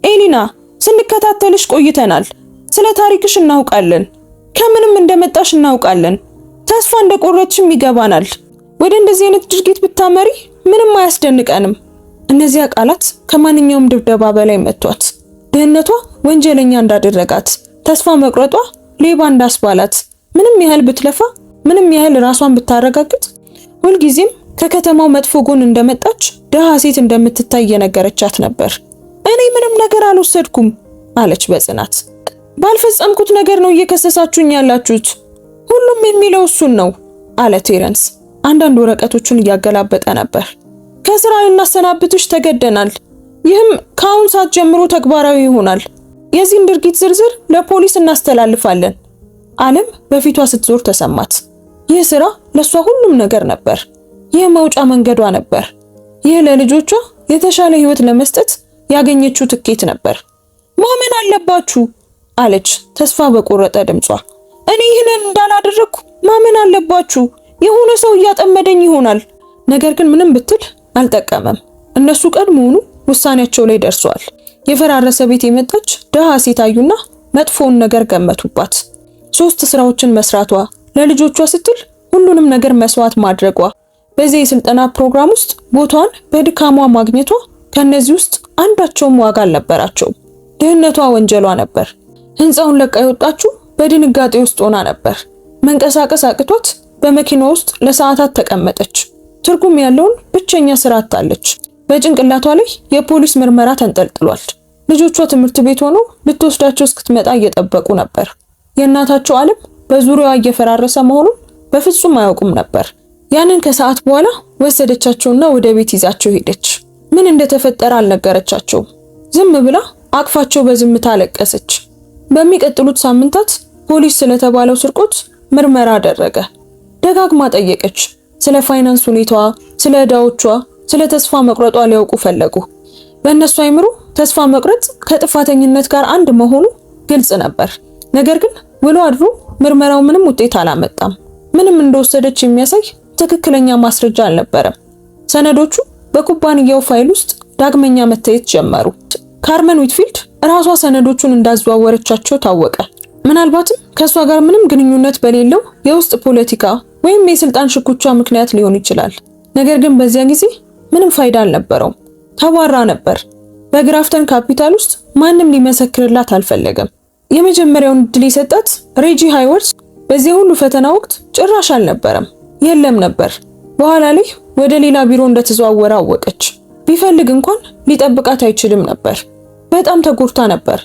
ኤሊና ስንከታተልሽ ቆይተናል። ስለ ታሪክሽ እናውቃለን። ከምንም እንደመጣሽ እናውቃለን። ተስፋ እንደቆረጥሽም ይገባናል። ወደ እንደዚህ አይነት ድርጊት ብታመሪ ምንም አያስደንቀንም። እነዚያ ቃላት ከማንኛውም ድብደባ በላይ መቷት። ድህነቷ ወንጀለኛ እንዳደረጋት፣ ተስፋ መቁረጧ ሌባ እንዳስባላት፣ ምንም ያህል ብትለፋ፣ ምንም ያህል ራሷን ብታረጋግጥ፣ ሁልጊዜም ከከተማው መጥፎ ጎን እንደመጣች ደሃ ሴት እንደምትታይ የነገረቻት ነበር። እኔ ምንም ነገር አልወሰድኩም አለች በጽናት። ባልፈጸምኩት ነገር ነው እየከሰሳችሁኝ ያላችሁት። ሁሉም የሚለው እሱን ነው አለ ቴረንስ አንዳንድ ወረቀቶችን እያገላበጠ ነበር። ከስራ ልናሰናብትሽ ተገደናል። ይህም ከአሁን ሰዓት ጀምሮ ተግባራዊ ይሆናል። የዚህን ድርጊት ዝርዝር ለፖሊስ እናስተላልፋለን። ዓለም በፊቷ ስትዞር ተሰማት። ይህ ስራ ለሷ ሁሉም ነገር ነበር። ይህ መውጫ መንገዷ ነበር። ይህ ለልጆቿ የተሻለ ህይወት ለመስጠት ያገኘችው ትኬት ነበር። ማመን አለባችሁ አለች ተስፋ በቆረጠ ድምጿ። እኔ ይህንን እንዳላደረግኩ ማመን አለባችሁ። የሆነ ሰው እያጠመደኝ ይሆናል። ነገር ግን ምንም ብትል አልጠቀመም። እነሱ ቀድሞውኑ ውሳኔያቸው ላይ ደርሰዋል። የፈራረሰ ቤት የመጣች ደሃ ሴት አዩና መጥፎውን ነገር ገመቱባት። 3 ስራዎችን መስራቷ፣ ለልጆቿ ስትል ሁሉንም ነገር መስዋዕት ማድረጓ፣ በዚህ የስልጠና ፕሮግራም ውስጥ ቦታዋን በድካሟ ማግኘቷ፣ ከነዚህ ውስጥ አንዳቸውም ዋጋ አልነበራቸውም። ድህነቷ ወንጀሏ ነበር። ህንፃውን ለቃ የወጣችው በድንጋጤ ውስጥ ሆና ነበር። መንቀሳቀስ አቅቷት በመኪና ውስጥ ለሰዓታት ተቀመጠች። ትርጉም ያለውን ብቸኛ ስራ አጣለች። በጭንቅላቷ ላይ የፖሊስ ምርመራ ተንጠልጥሏል። ልጆቿ ትምህርት ቤት ሆነው ልትወስዳቸው እስክትመጣ እየጠበቁ ነበር። የእናታቸው ዓለም በዙሪያዋ እየፈራረሰ መሆኑን በፍጹም አያውቁም ነበር። ያንን ከሰዓት በኋላ ወሰደቻቸውና ወደ ቤት ይዛቸው ሄደች። ምን እንደተፈጠረ አልነገረቻቸውም። ዝም ብላ አቅፋቸው በዝምታ አለቀሰች። በሚቀጥሉት ሳምንታት ፖሊስ ስለተባለው ስርቆት ምርመራ አደረገ። ደጋግማ ጠየቀች። ስለ ፋይናንስ ሁኔታዋ፣ ስለ ዕዳዎቿ፣ ስለ ተስፋ መቁረጧ ሊያውቁ ፈለጉ። በእነሱ አይምሮ ተስፋ መቁረጥ ከጥፋተኝነት ጋር አንድ መሆኑ ግልጽ ነበር። ነገር ግን ውሎ አድሮ ምርመራው ምንም ውጤት አላመጣም። ምንም እንደወሰደች የሚያሳይ ትክክለኛ ማስረጃ አልነበረም። ሰነዶቹ በኩባንያው ፋይል ውስጥ ዳግመኛ መታየት ጀመሩ። ካርመን ዊትፊልድ ራሷ ሰነዶቹን እንዳዘዋወረቻቸው ታወቀ። ምናልባትም ከሷ ጋር ምንም ግንኙነት በሌለው የውስጥ ፖለቲካ ወይም የስልጣን ሽኩቻ ምክንያት ሊሆን ይችላል። ነገር ግን በዚያ ጊዜ ምንም ፋይዳ አልነበረውም። ተባራ ነበር። በግራፍተን ካፒታል ውስጥ ማንም ሊመሰክርላት አልፈለገም። የመጀመሪያውን እድል የሰጣት ሬጂ ሃይወርስ በዚህ ሁሉ ፈተና ወቅት ጭራሽ አልነበረም፣ የለም ነበር። በኋላ ላይ ወደ ሌላ ቢሮ እንደተዘዋወረ አወቀች። ቢፈልግ እንኳን ሊጠብቃት አይችልም ነበር። በጣም ተጎድታ ነበር።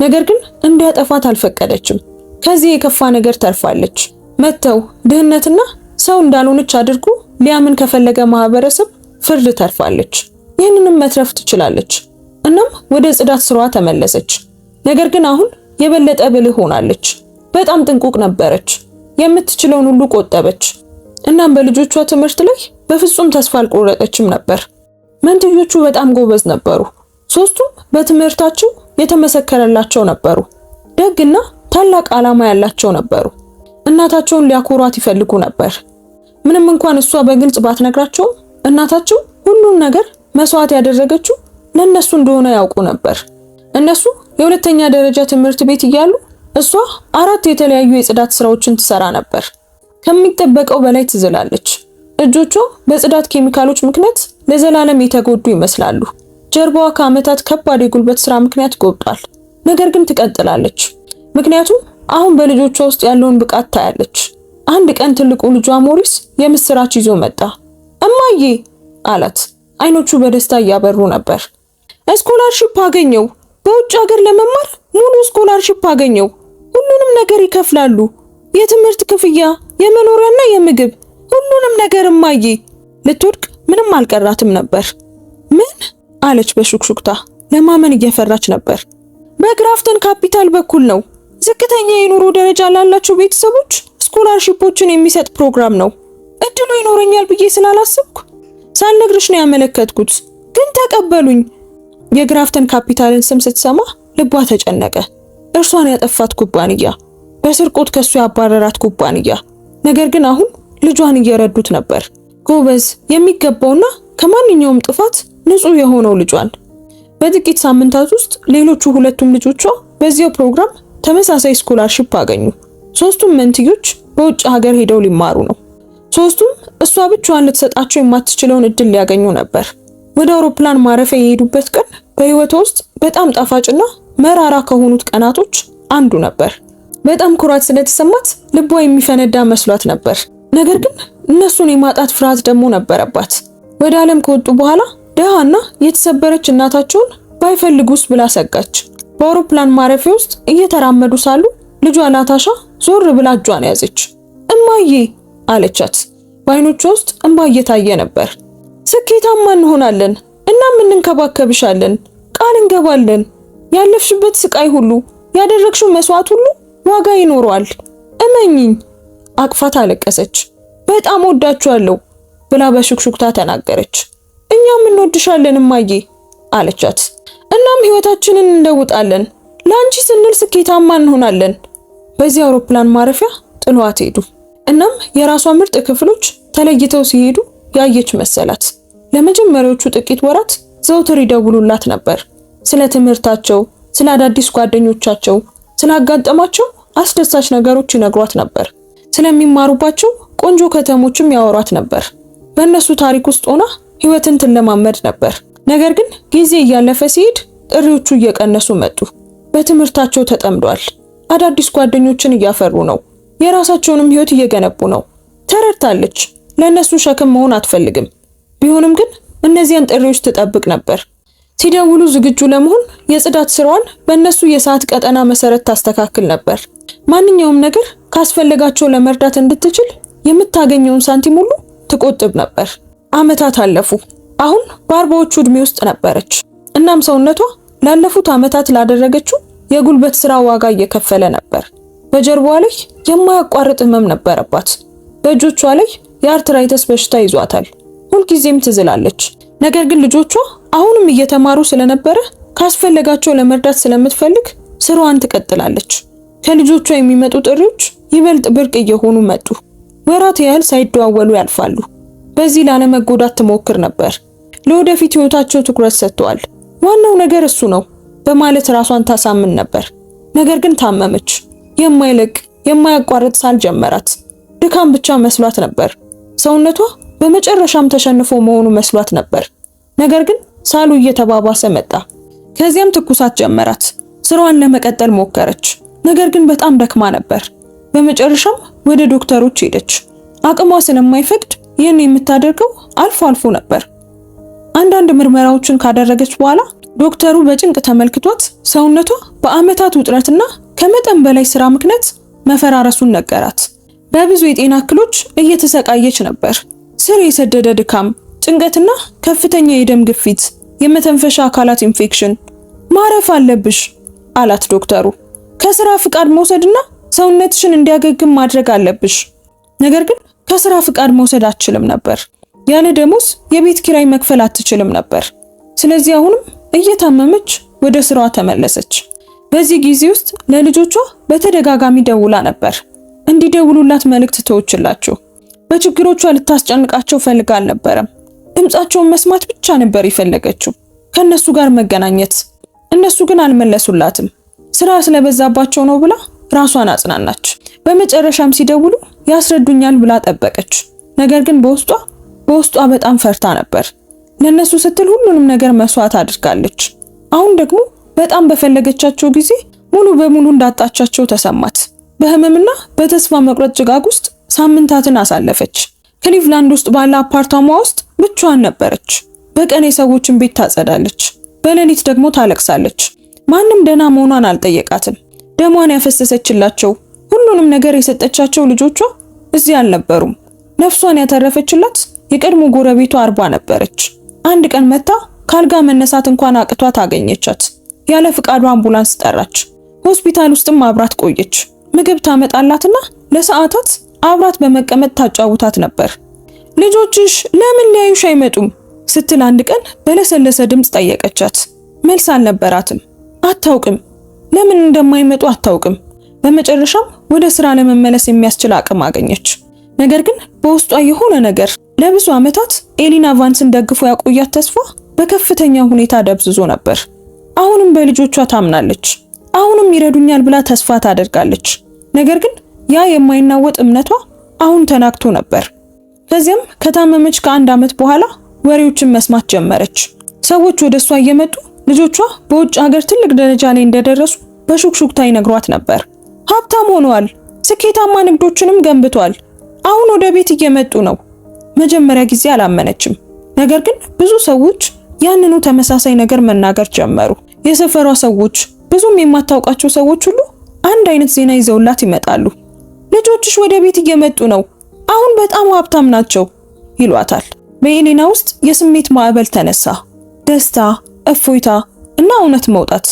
ነገር ግን እንዲያጠፋት አልፈቀደችም። ከዚህ የከፋ ነገር ተርፋለች። መተው ድህነትና ሰው እንዳልሆነች አድርጎ ሊያምን ከፈለገ ማህበረሰብ ፍርድ ተርፋለች። ይህንንም መትረፍ ትችላለች። እናም ወደ ጽዳት ስራዋ ተመለሰች። ነገር ግን አሁን የበለጠ ብልህ ሆናለች። በጣም ጥንቁቅ ነበረች። የምትችለውን ሁሉ ቆጠበች። እናም በልጆቿ ትምህርት ላይ በፍጹም ተስፋ አልቆረጠችም ነበር። መንትዮቹ በጣም ጎበዝ ነበሩ። ሶስቱም በትምህርታቸው የተመሰከረላቸው ነበሩ። ደግና ታላቅ ዓላማ ያላቸው ነበሩ። እናታቸውን ሊያኮሯት ይፈልጉ ነበር። ምንም እንኳን እሷ በግልጽ ባትነግራቸውም እናታቸው ሁሉን ነገር መስዋዕት ያደረገችው ለነሱ እንደሆነ ያውቁ ነበር። እነሱ የሁለተኛ ደረጃ ትምህርት ቤት እያሉ እሷ 4 የተለያዩ የጽዳት ስራዎችን ትሰራ ነበር። ከሚጠበቀው በላይ ትዝላለች። እጆቿ በጽዳት ኬሚካሎች ምክንያት ለዘላለም የተጎዱ ይመስላሉ። ጀርባዋ ከዓመታት ከባድ የጉልበት ስራ ምክንያት ጎብጧል። ነገር ግን ትቀጥላለች። ምክንያቱም አሁን በልጆቿ ውስጥ ያለውን ብቃት ታያለች። አንድ ቀን ትልቁ ልጇ ሞሪስ የምስራች ይዞ መጣ። እማዬ አላት። አይኖቹ በደስታ እያበሩ ነበር። ስኮላርሺፕ አገኘው። በውጭ ሀገር ለመማር ሙሉ ስኮላርሺፕ አገኘው። ሁሉንም ነገር ይከፍላሉ። የትምህርት ክፍያ፣ የመኖሪያና የምግብ ሁሉንም ነገር እማዬ። ልትወድቅ ምንም አልቀራትም ነበር። ምን አለች በሹክሹክታ። ለማመን እየፈራች ነበር። በግራፍተን ካፒታል በኩል ነው። ዝቅተኛ የኑሮ ደረጃ ላላቸው ቤተሰቦች ስኮላርሺፖችን የሚሰጥ ፕሮግራም ነው። እድሉ ይኖረኛል ብዬ ስላላሰብኩ ሳልነግርሽ ነው ያመለከትኩት፣ ግን ተቀበሉኝ። የግራፍተን ካፒታልን ስም ስትሰማ ልቧ ተጨነቀ። እርሷን ያጠፋት ኩባንያ፣ በስርቆት ከሱ ያባረራት ኩባንያ። ነገር ግን አሁን ልጇን እየረዱት ነበር። ጎበዝ፣ የሚገባውና ከማንኛውም ጥፋት ንጹህ የሆነው ልጇን። በጥቂት ሳምንታት ውስጥ ሌሎቹ ሁለቱም ልጆቿ በዚያው ፕሮግራም ተመሳሳይ ስኮላርሺፕ አገኙ። ሶስቱም መንትዮች በውጭ ሀገር ሄደው ሊማሩ ነው። ሶስቱም እሷ ብቻዋን ልትሰጣቸው የማትችለውን እድል ሊያገኙ ነበር። ወደ አውሮፕላን ማረፊያ የሄዱበት ቀን በህይወቷ ውስጥ በጣም ጣፋጭና መራራ ከሆኑት ቀናቶች አንዱ ነበር። በጣም ኩራት ስለተሰማት ልቧ የሚፈነዳ መስሏት ነበር። ነገር ግን እነሱን የማጣት ፍርሃት ደግሞ ነበረባት። ወደ ዓለም ከወጡ በኋላ ደሃና የተሰበረች እናታቸውን ባይፈልጉስ ብላ ሰጋች። በአውሮፕላን ማረፊያ ውስጥ እየተራመዱ ሳሉ ልጇ ናታሻ ዞር ብላ እጇን ያዘች። እማዬ አለቻት። በአይኖቿ ውስጥ እንባ እየታየ ነበር። ስኬታማ እንሆናለን፣ እናም እንንከባከብሻለን፣ ቃል እንገባለን። ያለፍሽበት ስቃይ ሁሉ፣ ያደረግሽው መስዋዕት ሁሉ ዋጋ ይኖረዋል፣ እመኚኝ። አቅፋት አለቀሰች። በጣም ወዳችኋለሁ ብላ በሹክሹክታ ተናገረች። እኛም እንወድሻለን እማዬ አለቻት። እናም ህይወታችንን እንለውጣለን፣ ለአንቺ ስንል ስኬታማ እንሆናለን። በዚህ አውሮፕላን ማረፊያ ጥሏት ሄዱ። እናም የራሷ ምርጥ ክፍሎች ተለይተው ሲሄዱ ያየች መሰላት። ለመጀመሪያዎቹ ጥቂት ወራት ዘውትር ይደውሉላት ነበር። ስለ ትምህርታቸው፣ ስለ አዳዲስ ጓደኞቻቸው፣ ስላጋጠማቸው አስደሳች ነገሮች ይነግሯት ነበር። ስለሚማሩባቸው ቆንጆ ከተሞችም ያወሯት ነበር። በእነሱ ታሪክ ውስጥ ሆና ህይወትን ትለማመድ ነበር። ነገር ግን ጊዜ እያለፈ ሲሄድ ጥሪዎቹ እየቀነሱ መጡ። በትምህርታቸው ተጠምደዋል። አዳዲስ ጓደኞችን እያፈሩ ነው። የራሳቸውንም ህይወት እየገነቡ ነው። ተረድታለች። ለነሱ ሸክም መሆን አትፈልግም። ቢሆንም ግን እነዚያን ጥሪዎች ትጠብቅ ነበር። ሲደውሉ ዝግጁ ለመሆን የጽዳት ስራዋን በእነሱ የሰዓት ቀጠና መሰረት ታስተካክል ነበር። ማንኛውም ነገር ካስፈለጋቸው ለመርዳት እንድትችል የምታገኘውን ሳንቲም ሁሉ ትቆጥብ ነበር። አመታት አለፉ። አሁን በ40ዎቹ እድሜ ውስጥ ነበረች። እናም ሰውነቷ ላለፉት አመታት ላደረገችው የጉልበት ስራ ዋጋ እየከፈለ ነበር። በጀርባዋ ላይ የማያቋርጥ ህመም ነበረባት። በእጆቿ ላይ የአርትራይተስ በሽታ ይዟታል። ሁልጊዜም ትዝላለች። ነገር ግን ልጆቿ አሁንም እየተማሩ ስለነበረ ካስፈለጋቸው ለመርዳት ስለምትፈልግ ስራዋን ትቀጥላለች። ከልጆቿ የሚመጡ ጥሪዎች ይበልጥ ብርቅ እየሆኑ መጡ። ወራት ያህል ሳይደዋወሉ ያልፋሉ። በዚህ ላለመጎዳት ትሞክር ነበር። ለወደፊት ህይወታቸው ትኩረት ሰጥተዋል። ዋናው ነገር እሱ ነው በማለት ራሷን ታሳምን ነበር። ነገር ግን ታመመች። የማይለቅ የማያቋርጥ ሳል ጀመራት። ድካም ብቻ መስሏት ነበር። ሰውነቷ በመጨረሻም ተሸንፎ መሆኑ መስሏት ነበር። ነገር ግን ሳሉ እየተባባሰ መጣ። ከዚያም ትኩሳት ጀመራት። ስራዋን ለመቀጠል ሞከረች። ነገር ግን በጣም ደክማ ነበር። በመጨረሻም ወደ ዶክተሮች ሄደች። አቅሟ ስለማይፈቅድ ይህን የምታደርገው አልፎ አልፎ ነበር። አንዳንድ ምርመራዎችን ካደረገች በኋላ ዶክተሩ በጭንቅ ተመልክቷት ሰውነቷ በአመታት ውጥረትና ከመጠን በላይ ስራ ምክንያት መፈራረሱን ነገራት። በብዙ የጤና እክሎች እየተሰቃየች ነበር። ስር የሰደደ ድካም፣ ጭንቀትና ከፍተኛ የደም ግፊት፣ የመተንፈሻ አካላት ኢንፌክሽን። ማረፍ አለብሽ አላት ዶክተሩ። ከስራ ፍቃድ መውሰድና ሰውነትሽን እንዲያገግም ማድረግ አለብሽ። ነገር ግን ከስራ ፍቃድ መውሰድ አትችልም ነበር። ያለ ደሞዝ የቤት ኪራይ መክፈል አትችልም ነበር። ስለዚህ አሁንም እየታመመች ወደ ስራዋ ተመለሰች። በዚህ ጊዜ ውስጥ ለልጆቿ በተደጋጋሚ ደውላ ነበር። እንዲደውሉላት መልእክት ተወችላቸው። በችግሮቿ ልታስጨንቃቸው ፈልጋ አልነበረም። ድምጻቸውን መስማት ብቻ ነበር የፈለገችው፣ ከነሱ ጋር መገናኘት። እነሱ ግን አልመለሱላትም። ስራ ስለበዛባቸው ነው ብላ ራሷን አጽናናች። በመጨረሻም ሲደውሉ ያስረዱኛል ብላ ጠበቀች። ነገር ግን በውስጧ በጣም ፈርታ ነበር። ለነሱ ስትል ሁሉንም ነገር መስዋዕት አድርጋለች። አሁን ደግሞ በጣም በፈለገቻቸው ጊዜ ሙሉ በሙሉ እንዳጣቻቸው ተሰማት። በህመምና በተስፋ መቁረጥ ጭጋግ ውስጥ ሳምንታትን አሳለፈች። ክሊቭላንድ ውስጥ ባለ አፓርታማ ውስጥ ብቻዋን ነበረች። በቀን የሰዎችን ቤት ታጸዳለች፣ በሌሊት ደግሞ ታለቅሳለች። ማንም ደህና መሆኗን አልጠየቃትም። ደሟን ያፈሰሰችላቸው ሁሉንም ነገር የሰጠቻቸው ልጆቿ እዚህ አልነበሩም። ነፍሷን ያተረፈችላት የቀድሞ ጎረቤቷ አርባ ነበረች። አንድ ቀን መታ ካልጋ መነሳት እንኳን አቅቷት አገኘቻት። ያለ ፍቃዷ አምቡላንስ ጠራች። ሆስፒታል ውስጥም አብራት ቆየች። ምግብ ታመጣላትና ለሰዓታት አብራት በመቀመጥ ታጫውታት ነበር። ልጆችሽ ለምን ሊያዩሽ አይመጡም ስትል አንድ ቀን በለሰለሰ ድምፅ ጠየቀቻት። መልስ አልነበራትም። አታውቅም፣ ለምን እንደማይመጡ አታውቅም። በመጨረሻም ወደ ስራ ለመመለስ የሚያስችል አቅም አገኘች። ነገር ግን በውስጧ የሆነ ነገር ለብዙ ዓመታት ኤሊና ቫንስን ደግፎ ያቆያት ተስፋ በከፍተኛ ሁኔታ ደብዝዞ ነበር። አሁንም በልጆቿ ታምናለች። አሁንም ይረዱኛል ብላ ተስፋ ታደርጋለች። ነገር ግን ያ የማይናወጥ እምነቷ አሁን ተናግቶ ነበር። ከዚያም ከታመመች ከአንድ ዓመት በኋላ ወሬዎችን መስማት ጀመረች። ሰዎች ወደሷ እየመጡ ልጆቿ በውጭ ሀገር ትልቅ ደረጃ ላይ እንደደረሱ በሹክሹክታ ይነግሯት ነበር። ሀብታም ሆነዋል፣ ስኬታማ ንግዶችንም ገንብቷል። አሁን ወደ ቤት እየመጡ ነው። መጀመሪያ ጊዜ አላመነችም። ነገር ግን ብዙ ሰዎች ያንኑ ተመሳሳይ ነገር መናገር ጀመሩ። የሰፈሯ ሰዎች፣ ብዙም የማታውቃቸው ሰዎች ሁሉ አንድ አይነት ዜና ይዘውላት ይመጣሉ። ልጆችሽ ወደ ቤት እየመጡ ነው፣ አሁን በጣም ሀብታም ናቸው ይሏታል። በኤሊና ውስጥ የስሜት ማዕበል ተነሳ። ደስታ፣ እፎይታ እና እውነት መውጣት።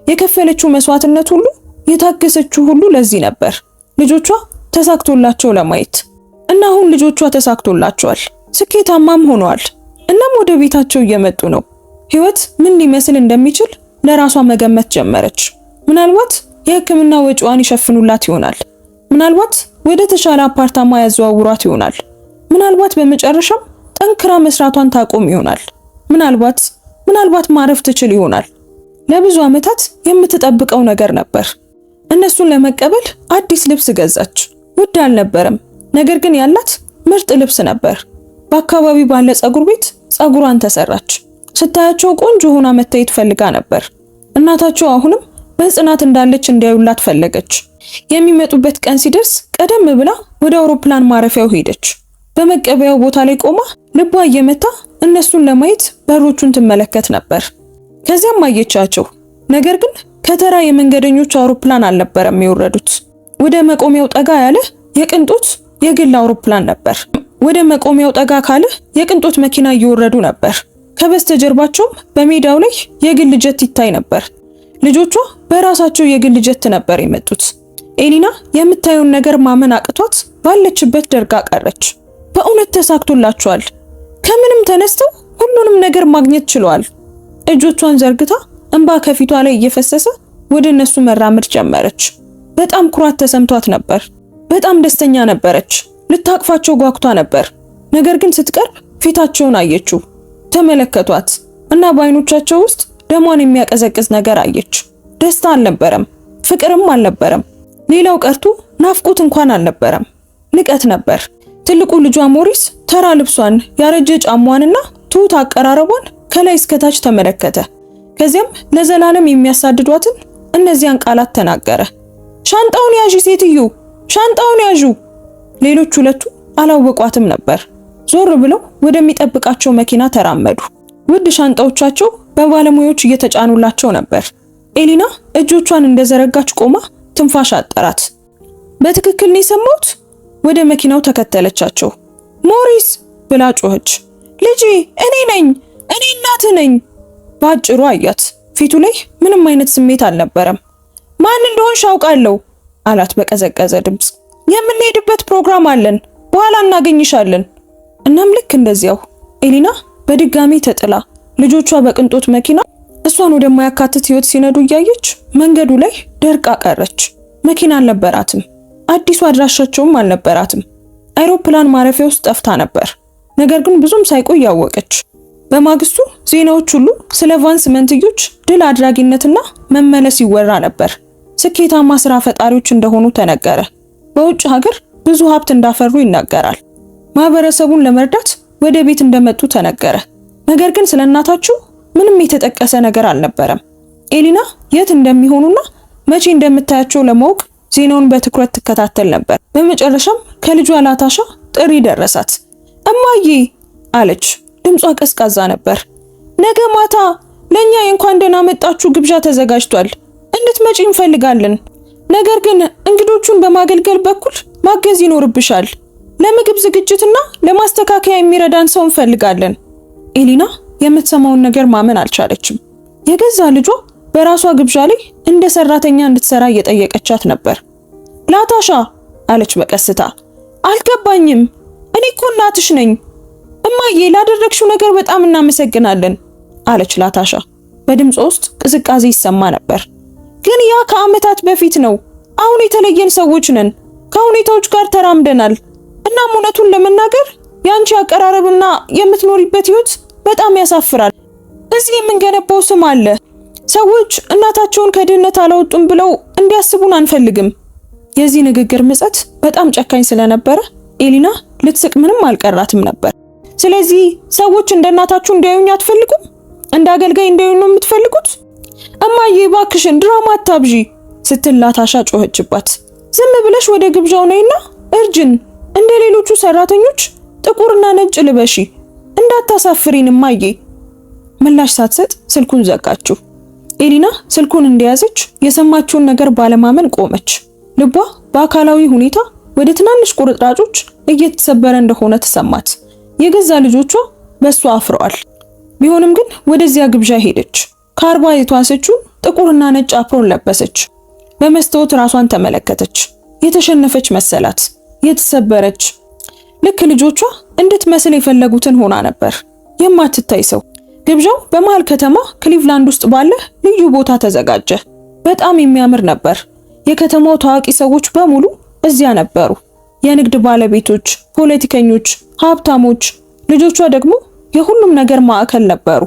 የከፈለችው መስዋዕትነት ሁሉ፣ የታገሰችው ሁሉ ለዚህ ነበር፣ ልጆቿ ተሳክቶላቸው ለማየት። እና አሁን ልጆቿ ተሳክቶላቸዋል፣ ስኬታማም ሆነዋል። እናም ወደ ቤታቸው እየመጡ ነው። ህይወት ምን ሊመስል እንደሚችል ለራሷ መገመት ጀመረች። ምናልባት የሕክምና ወጪዋን ይሸፍኑላት ይሆናል። ምናልባት ወደ ተሻለ አፓርታማ ያዘዋውሯት ይሆናል። ምናልባት በመጨረሻም ጠንክራ መስራቷን ታቆም ይሆናል። ምናልባት ማረፍ ትችል ይሆናል። ለብዙ ዓመታት የምትጠብቀው ነገር ነበር። እነሱን ለመቀበል አዲስ ልብስ ገዛች። ውድ አልነበረም፣ ነገር ግን ያላት ምርጥ ልብስ ነበር። በአካባቢው ባለ ጸጉር ቤት ጸጉሯን ተሰራች። ስታያቸው ቆንጆ ሆና መታየት ፈልጋ ነበር። እናታቸው አሁንም በጽናት እንዳለች እንዲያዩላት ፈለገች። የሚመጡበት ቀን ሲደርስ ቀደም ብላ ወደ አውሮፕላን ማረፊያው ሄደች። በመቀበያው ቦታ ላይ ቆማ ልቧ እየመታ እነሱን ለማየት በሮቹን ትመለከት ነበር። ከዚያም አየቻቸው። ነገር ግን ከተራ የመንገደኞች አውሮፕላን አልነበረም የወረዱት። ወደ መቆሚያው ጠጋ ያለ የቅንጦት የግል አውሮፕላን ነበር። ወደ መቆሚያው ጠጋ ካለ የቅንጦት መኪና እየወረዱ ነበር። ከበስተጀርባቸውም በሜዳው ላይ የግል ጀት ይታይ ነበር። ልጆቿ በራሳቸው የግል ጀት ነበር የመጡት። ኤሊና የምታየውን ነገር ማመን አቅቷት ባለችበት ደርጋ ቀረች። በእውነት ተሳክቶላቸዋል። ከምንም ተነስተው ሁሉንም ነገር ማግኘት ችለዋል እጆቿን ዘርግታ እንባ ከፊቷ ላይ እየፈሰሰ ወደ እነሱ መራመድ ጀመረች። በጣም ኩራት ተሰምቷት ነበር። በጣም ደስተኛ ነበረች። ልታቅፋቸው ጓጉታ ነበር። ነገር ግን ስትቀርብ ፊታቸውን አየችው። ተመለከቷት እና በአይኖቻቸው ውስጥ ደሟን የሚያቀዘቅዝ ነገር አየች። ደስታ አልነበረም፣ ፍቅርም አልነበረም። ሌላው ቀርቶ ናፍቆት እንኳን አልነበረም። ንቀት ነበር። ትልቁ ልጇ ሞሪስ ተራ ልብሷን፣ ያረጀ ጫሟንና ትሁት አቀራረቧን ከላይ እስከታች ተመለከተ። ከዚያም ለዘላለም የሚያሳድዷትን እነዚያን ቃላት ተናገረ። ሻንጣውን ያዢ ሴትዮ፣ ሻንጣውን ያዡ። ሌሎች ሁለቱ አላወቋትም ነበር። ዞር ብለው ወደሚጠብቃቸው መኪና ተራመዱ። ውድ ሻንጣዎቻቸው በባለሙያዎች እየተጫኑላቸው ነበር። ኤሊና እጆቿን እንደዘረጋች ቆማ ትንፋሽ አጠራት። በትክክል ነው የሰማሁት? ወደ መኪናው ተከተለቻቸው። ሞሪስ ብላ ጮኸች። ልጄ፣ እኔ ነኝ፣ እኔ እናት ነኝ። በአጭሩ አያት። ፊቱ ላይ ምንም አይነት ስሜት አልነበረም። ማን እንደሆንሽ አውቃለሁ አላት በቀዘቀዘ ድምፅ። የምንሄድበት ፕሮግራም አለን፣ በኋላ እናገኝሻለን። እናም ልክ እንደዚያው ኤሊና በድጋሚ ተጥላ ልጆቿ በቅንጦት መኪና እሷን ወደማያካትት ህይወት ሲነዱ እያየች መንገዱ ላይ ደርቃ ቀረች። መኪና አልነበራትም። አዲሱ አድራሻቸውም አልነበራትም። አይሮፕላን ማረፊያ ውስጥ ጠፍታ ነበር። ነገር ግን ብዙም ሳይቆይ ያወቀች። በማግስቱ ዜናዎች ሁሉ ስለ ቫንስ መንትዮች ድል አድራጊነትና መመለስ ይወራ ነበር። ስኬታማ ስራ ፈጣሪዎች እንደሆኑ ተነገረ። በውጭ ሀገር ብዙ ሀብት እንዳፈሩ ይናገራል። ማህበረሰቡን ለመርዳት ወደ ቤት እንደመጡ ተነገረ። ነገር ግን ስለ እናታቸው ምንም የተጠቀሰ ነገር አልነበረም። ኤሊና የት እንደሚሆኑና መቼ እንደምታያቸው ለማወቅ ዜናውን በትኩረት ትከታተል ነበር። በመጨረሻም ከልጇ ላታሻ ጥሪ ደረሳት። እማዬ አለች። ድምጿ ቀዝቃዛ ነበር። ነገ ማታ ለኛ የእንኳን ደህና መጣችሁ ግብዣ ተዘጋጅቷል። እንድትመጪ እንፈልጋለን። ነገር ግን እንግዶቹን በማገልገል በኩል ማገዝ ይኖርብሻል። ለምግብ ዝግጅትና ለማስተካከያ የሚረዳን ሰው እንፈልጋለን። ኤሊና የምትሰማውን ነገር ማመን አልቻለችም። የገዛ ልጇ በራሷ ግብዣ ላይ እንደ ሰራተኛ እንድትሰራ እየጠየቀቻት ነበር። ላታሻ አለች በቀስታ። አልገባኝም። እኔ እኮ እናትሽ ነኝ። እማዬ ላደረግሽው ነገር በጣም እናመሰግናለን አለች ላታሻ። በድምጿ ውስጥ ቅዝቃዜ ይሰማ ነበር። ግን ያ ከዓመታት በፊት ነው። አሁን የተለየን ሰዎች ነን። ከሁኔታዎች ጋር ተራምደናል። እናም እውነቱን ለመናገር ያንቺ አቀራረብና የምትኖሪበት ህይወት በጣም ያሳፍራል። እዚህ የምንገነባው ስም አለ። ሰዎች እናታቸውን ከድህነት አላወጡም ብለው እንዲያስቡን አንፈልግም። የዚህ ንግግር ምጸት በጣም ጨካኝ ስለነበረ ኤሊና ልትስቅ ምንም አልቀራትም ነበር። ስለዚህ ሰዎች እንደ እናታችሁ እንዲያዩኝ አትፈልጉም? እንደ አገልጋይ እንዲያዩኝ ነው የምትፈልጉት? እማዬ ባክሽን ድራማ አታብዢ ስትል ላታሻ ጮኸችባት። ዝም ብለሽ ወደ ግብዣው ነይና እርጅን። እንደ ሌሎቹ ሰራተኞች ጥቁርና ነጭ ልበሺ። እንዳታሳፍሪን እማዬ። ምላሽ ሳትሰጥ ስልኩን ዘጋችው። ኤሊና ስልኩን እንደያዘች የሰማችውን ነገር ባለማመን ቆመች። ልቧ በአካላዊ ሁኔታ ወደ ትናንሽ ቁርጥራጮች እየተሰበረ እንደሆነ ተሰማት። የገዛ ልጆቿ በሷ አፍረዋል። ቢሆንም ግን ወደዚያ ግብዣ ሄደች። ከአርባ የተዋሰችውን ጥቁርና ነጭ አፕሮን ለበሰች። በመስታወት ራሷን ተመለከተች። የተሸነፈች መሰላት፣ የተሰበረች። ልክ ልጆቿ እንድትመስል የፈለጉትን ሆና ነበር። የማትታይ ሰው። ግብዣው በመሃል ከተማ ክሊቭላንድ ውስጥ ባለ ልዩ ቦታ ተዘጋጀ። በጣም የሚያምር ነበር። የከተማው ታዋቂ ሰዎች በሙሉ እዚያ ነበሩ። የንግድ ባለቤቶች፣ ፖለቲከኞች፣ ሀብታሞች። ልጆቿ ደግሞ የሁሉም ነገር ማዕከል ነበሩ።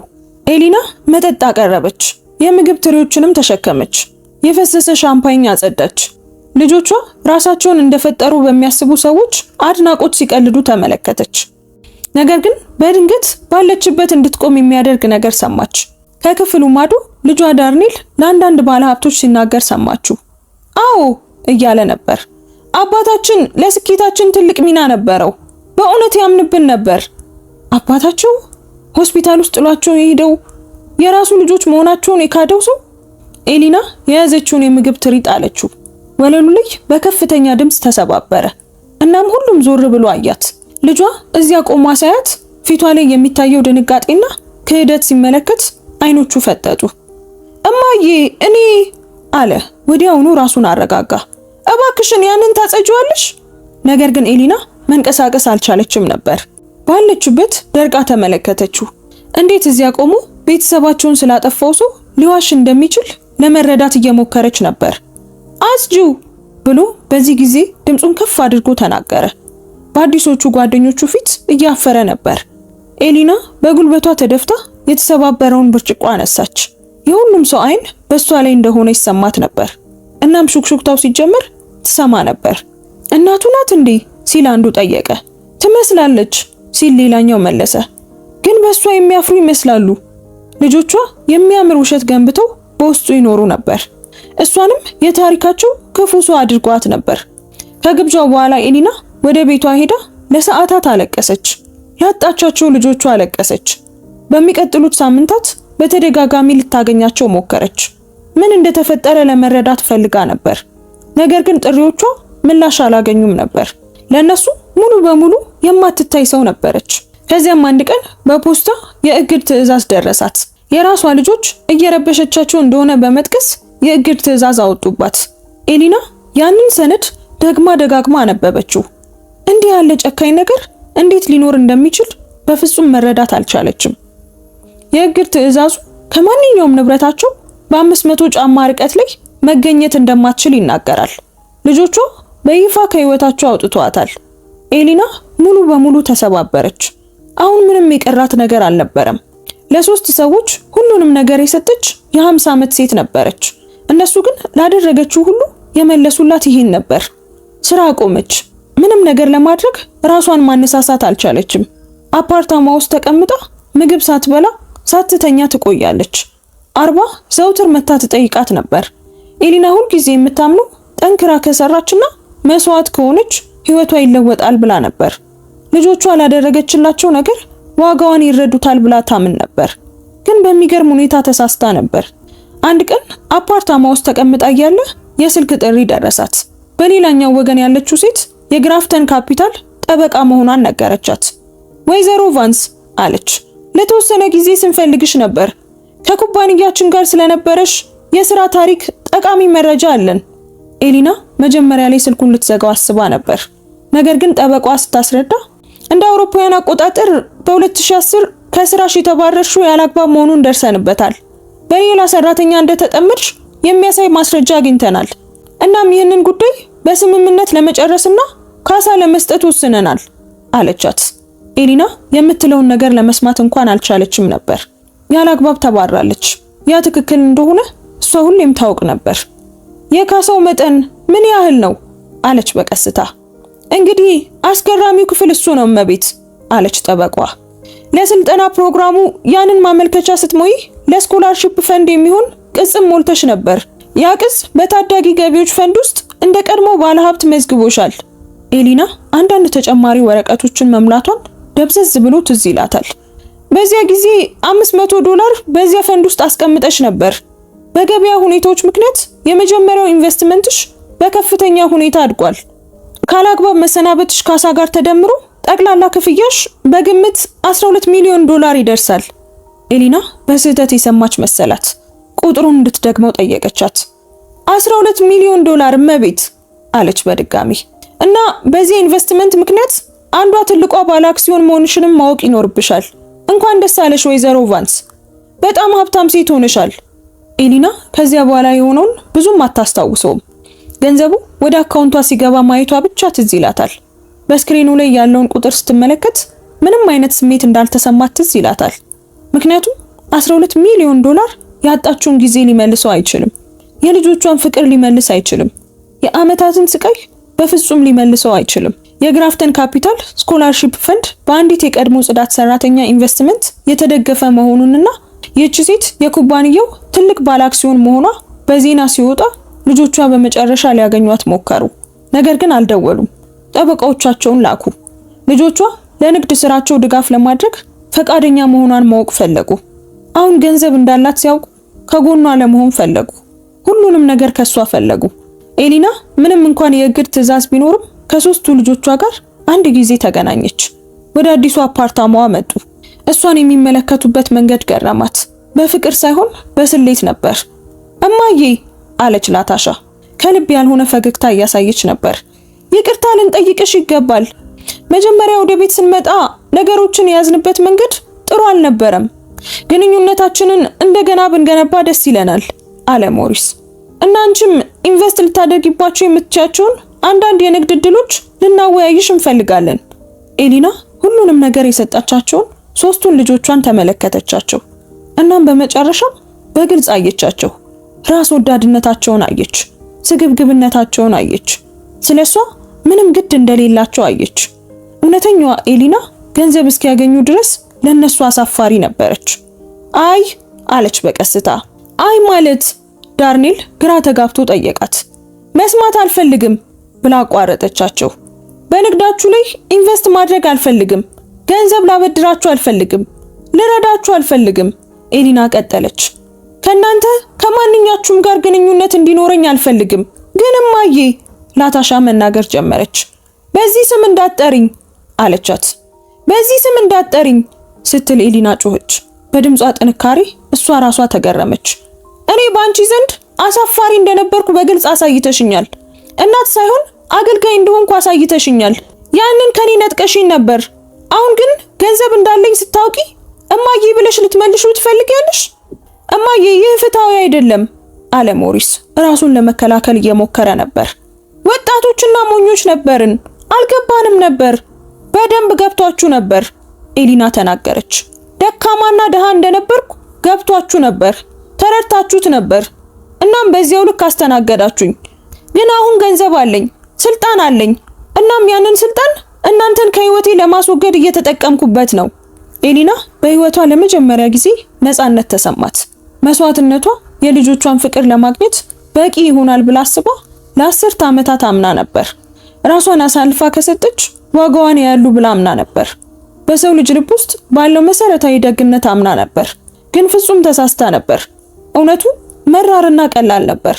ኤሊና መጠጥ አቀረበች። የምግብ ትሪዎችንም ተሸከመች። የፈሰሰ ሻምፓኝ አጸዳች። ልጆቿ ራሳቸውን እንደፈጠሩ በሚያስቡ ሰዎች አድናቆት ሲቀልዱ ተመለከተች። ነገር ግን በድንገት ባለችበት እንድትቆም የሚያደርግ ነገር ሰማች። ከክፍሉ ማዶ ልጇ ዳርኒል ለአንዳንድ ባለሀብቶች ሲናገር ሰማችው። አዎ እያለ ነበር። አባታችን ለስኬታችን ትልቅ ሚና ነበረው። በእውነት ያምንብን ነበር። አባታቸው ሆስፒታል ውስጥ ጥሏቸው የሄደው የራሱ ልጆች መሆናቸውን የካደው ሰው። ኤሊና የያዘችውን የምግብ ትሪ ጣለችው። ወለሉ ላይ በከፍተኛ ድምፅ ተሰባበረ። እናም ሁሉም ዞር ብሎ አያት። ልጇ እዚያ ቆማ ሳያት ፊቷ ላይ የሚታየው ድንጋጤና ክህደት ሲመለከት አይኖቹ ፈጠጡ። እማዬ እኔ አለ። ወዲያውኑ ራሱን አረጋጋ። እባክሽን ያንን ታጸጂዋለሽ። ነገር ግን ኤሊና መንቀሳቀስ አልቻለችም ነበር። ባለችበት ደርቃ ተመለከተችው። እንዴት እዚያ ቆሞ ቤተሰባቸውን ስላጠፋው ሰው ሊዋሽ እንደሚችል ለመረዳት እየሞከረች ነበር። አስጁ ብሎ በዚህ ጊዜ ድምፁን ከፍ አድርጎ ተናገረ። በአዲሶቹ ጓደኞቹ ፊት እያፈረ ነበር። ኤሊና በጉልበቷ ተደፍታ የተሰባበረውን ብርጭቆ አነሳች። የሁሉም ሰው አይን በሷ ላይ እንደሆነ ይሰማት ነበር። እናም ሹክሹክታው ሲጀመር ትሰማ ነበር። እናቱ ናት እንዴ ሲል አንዱ ጠየቀ። ትመስላለች ሲል ሌላኛው መለሰ። ግን በሷ የሚያፍሩ ይመስላሉ። ልጆቿ የሚያምር ውሸት ገንብተው በውስጡ ይኖሩ ነበር። እሷንም የታሪካቸው ክፉ ሰው አድርጓት ነበር። ከግብዣው በኋላ ኤሊና ወደ ቤቷ ሄዳ ለሰዓታት አለቀሰች። ያጣቻቸው ልጆቿ አለቀሰች። በሚቀጥሉት ሳምንታት በተደጋጋሚ ልታገኛቸው ሞከረች። ምን እንደተፈጠረ ለመረዳት ፈልጋ ነበር። ነገር ግን ጥሪዎቿ ምላሽ አላገኙም ነበር። ለነሱ ሙሉ በሙሉ የማትታይ ሰው ነበረች። ከዚያም አንድ ቀን በፖስታ የእግድ ትዕዛዝ ደረሳት። የራሷ ልጆች እየረበሸቻቸው እንደሆነ በመጥቀስ የእግድ ትዕዛዝ አወጡባት። ኤሊና ያንን ሰነድ ደጋግማ አነበበችው። እንዲህ ያለ ጨካኝ ነገር እንዴት ሊኖር እንደሚችል በፍጹም መረዳት አልቻለችም። የእግድ ትዕዛዙ ከማንኛውም ንብረታቸው በ500 ጫማ ርቀት ላይ መገኘት እንደማትችል ይናገራል። ልጆቿ በይፋ ከህይወታቸው አውጥቷታል። ኤሊና ሙሉ በሙሉ ተሰባበረች። አሁን ምንም የቀራት ነገር አልነበረም። ለሶስት ሰዎች ሁሉንም ነገር የሰጠች የ50 ዓመት ሴት ነበረች። እነሱ ግን ላደረገችው ሁሉ የመለሱላት ይሄን ነበር። ስራ አቆመች። ምንም ነገር ለማድረግ ራሷን ማነሳሳት አልቻለችም። አፓርታማ ውስጥ ተቀምጣ ምግብ ሳትበላ ሳትተኛ ትቆያለች። 40 ዘውትር መታ ትጠይቃት ነበር። ኤሊና ሁል ጊዜ የምታምነው ጠንክራ ከሰራችና መስዋዕት ከሆነች ህይወቷ ይለወጣል ብላ ነበር። ልጆቿ ላደረገችላቸው ነገር ዋጋዋን ይረዱታል ብላ ታምን ነበር። ግን በሚገርም ሁኔታ ተሳስታ ነበር። አንድ ቀን አፓርታማ ውስጥ ተቀምጣ እያለ የስልክ ጥሪ ደረሳት። በሌላኛው ወገን ያለችው ሴት የግራፍተን ካፒታል ጠበቃ መሆኗን ነገረቻት። ወይዘሮ ቫንስ አለች፣ ለተወሰነ ጊዜ ስንፈልግሽ ነበር። ከኩባንያችን ጋር ስለነበረሽ የሥራ ታሪክ ጠቃሚ መረጃ አለን። ኤሊና መጀመሪያ ላይ ስልኩን ልትዘጋው አስባ ነበር። ነገር ግን ጠበቃዋ ስታስረዳ እንደ አውሮፓውያን አቆጣጠር በ2010 ከስራሽ የተባረርሽው ያላግባብ መሆኑን ደርሰንበታል። በሌላ ሰራተኛ እንደተጠመድሽ የሚያሳይ ማስረጃ አግኝተናል። እናም ይህንን ጉዳይ በስምምነት ለመጨረስና ካሳ ለመስጠት ወስነናል አለቻት። ኤሊና የምትለውን ነገር ለመስማት እንኳን አልቻለችም ነበር። ያላግባብ ተባራለች። ያ ትክክል እንደሆነ እሷ ሁሌም ታውቅ ነበር። የካሳው መጠን ምን ያህል ነው አለች በቀስታ። እንግዲህ አስገራሚው ክፍል እሱ ነው እመቤት አለች ጠበቋ። ለስልጠና ፕሮግራሙ ያንን ማመልከቻ ስትሞይ ለስኮላርሺፕ ፈንድ የሚሆን ቅጽም ሞልተሽ ነበር። ያ ቅጽ በታዳጊ ገቢዎች ፈንድ ውስጥ እንደ ቀድሞ ባለሀብት መዝግቦሻል። ኤሊና አንዳንድ ተጨማሪ ወረቀቶችን መሙላቷን ደብዘዝ ብሎ ትዝ ይላታል። በዚያ ጊዜ $500 በዚያ ፈንድ ውስጥ አስቀምጠሽ ነበር። በገበያ ሁኔታዎች ምክንያት የመጀመሪያው ኢንቨስትመንትሽ በከፍተኛ ሁኔታ አድጓል። ካላግባብ መሰናበትሽ ካሳ ጋር ተደምሮ ጠቅላላ ክፍያሽ በግምት $12 ሚሊዮን ይደርሳል። ኤሊና በስህተት የሰማች መሰላት። ቁጥሩን እንድትደግመው ጠየቀቻት። $12 ሚሊዮን እመቤት አለች በድጋሚ። እና በዚህ ኢንቨስትመንት ምክንያት አንዷ ትልቋ ባለ አክሲዮን መሆንሽንም ማወቅ ይኖርብሻል። እንኳን ደስ አለሽ ወይዘሮ ቫንስ፣ በጣም ሀብታም ሴት ሆነሻል። ኤሊና ከዚያ በኋላ የሆነውን ብዙም አታስታውሰውም። ገንዘቡ ወደ አካውንቷ ሲገባ ማየቷ ብቻ ትዝ ይላታል። በስክሪኑ ላይ ያለውን ቁጥር ስትመለከት ምንም አይነት ስሜት እንዳልተሰማት ትዝ ይላታል። ምክንያቱም $12 ሚሊዮን ያጣችውን ጊዜ ሊመልሰው አይችልም። የልጆቿን ፍቅር ሊመልስ አይችልም። የአመታትን ስቃይ በፍጹም ሊመልሰው አይችልም። የግራፍተን ካፒታል ስኮላርሺፕ ፈንድ በአንዲት የቀድሞ ጽዳት ሰራተኛ ኢንቨስትመንት የተደገፈ መሆኑንና ይህች ሴት የኩባንያው ትልቅ ባለአክሲዮን መሆኗ በዜና ሲወጣ ልጆቿ በመጨረሻ ሊያገኟት ሞከሩ። ነገር ግን አልደወሉም። ጠበቃዎቻቸውን ላኩ። ልጆቿ ለንግድ ስራቸው ድጋፍ ለማድረግ ፈቃደኛ መሆኗን ማወቅ ፈለጉ። አሁን ገንዘብ እንዳላት ሲያውቁ ከጎኗ ለመሆን ፈለጉ። ሁሉንም ነገር ከሷ ፈለጉ። ኤሊና ምንም እንኳን የእግድ ትዕዛዝ ቢኖርም ከሶስቱ ልጆቿ ጋር አንድ ጊዜ ተገናኘች። ወደ አዲሱ አፓርታማዋ መጡ። እሷን የሚመለከቱበት መንገድ ገረማት። በፍቅር ሳይሆን በስሌት ነበር። እማዬ አለች ናታሻ። ከልብ ያልሆነ ፈገግታ እያሳየች ነበር። ይቅርታ ልንጠይቅሽ ይገባል። መጀመሪያ ወደ ቤት ስንመጣ ነገሮችን የያዝንበት መንገድ ጥሩ አልነበረም። ግንኙነታችንን እንደገና ብንገነባ ደስ ይለናል አለ ሞሪስ። እና አንቺም ኢንቨስት ልታደርጊባቸው የምትችያቸውን አንዳንድ የንግድ ዕድሎች ልናወያይሽ እንፈልጋለን። ኤሊና ሁሉንም ነገር የሰጣቻቸውን ሶስቱን ልጆቿን ተመለከተቻቸው። እናም በመጨረሻም በግልጽ አየቻቸው። ራስ ወዳድነታቸውን አየች። ስግብግብነታቸውን አየች። ስለሷ ምንም ግድ እንደሌላቸው አየች። እውነተኛዋ ኤሊና ገንዘብ እስኪያገኙ ድረስ ለነሱ አሳፋሪ ነበረች። አይ አለች በቀስታ። አይ ማለት ዳርኔል ግራ ተጋብቶ ጠየቃት። መስማት አልፈልግም ብላ አቋረጠቻቸው። በንግዳችሁ ላይ ኢንቨስት ማድረግ አልፈልግም። ገንዘብ ላበድራችሁ አልፈልግም። ልረዳችሁ አልፈልግም። ኤሊና ቀጠለች። ከናንተ ከማንኛችሁም ጋር ግንኙነት እንዲኖረኝ አልፈልግም። ግን እማዬ ናታሻ መናገር ጀመረች። በዚህ ስም እንዳትጠሪኝ አለቻት። በዚህ ስም እንዳትጠሪኝ ስትል ኤሊና ጮኸች። በድምጿ ጥንካሬ እሷ ራሷ ተገረመች። እኔ ባንቺ ዘንድ አሳፋሪ እንደነበርኩ በግልጽ አሳይተሽኛል። እናት ሳይሆን አገልጋይ እንደሆንኩ አሳይተሽኛል። ያንን ከኔ ነጥቀሽኝ ነበር። አሁን ግን ገንዘብ እንዳለኝ ስታውቂ እማዬ ብለሽ ልትመልሹ ትፈልጊያለሽ? እማዬ ይህ ፍትሃዊ አይደለም አለ ሞሪስ ራሱን ለመከላከል እየሞከረ ነበር። ወጣቶችና ሞኞች ነበርን፣ አልገባንም ነበር። በደንብ ገብቷችሁ ነበር ኤሊና ተናገረች። ደካማና ደሃ እንደነበርኩ ገብቷችሁ ነበር፣ ተረድታችሁት ነበር። እናም በዚያው ልክ አስተናገዳችሁኝ። ግን አሁን ገንዘብ አለኝ፣ ስልጣን አለኝ። እናም ያንን ስልጣን እናንተን ከህይወቴ ለማስወገድ እየተጠቀምኩበት ነው። ኤሊና በህይወቷ ለመጀመሪያ ጊዜ ነፃነት ተሰማት። መስዋዕትነቷ የልጆቿን ፍቅር ለማግኘት በቂ ይሆናል ብላ አስባ ለ10 ዓመታት አምና ነበር። ራሷን አሳልፋ ከሰጠች ዋጋዋን ያያሉ ብላ አምና ነበር። በሰው ልጅ ልብ ውስጥ ባለው መሰረታዊ ደግነት አምና ነበር። ግን ፍጹም ተሳስታ ነበር። እውነቱ መራርና ቀላል ነበር።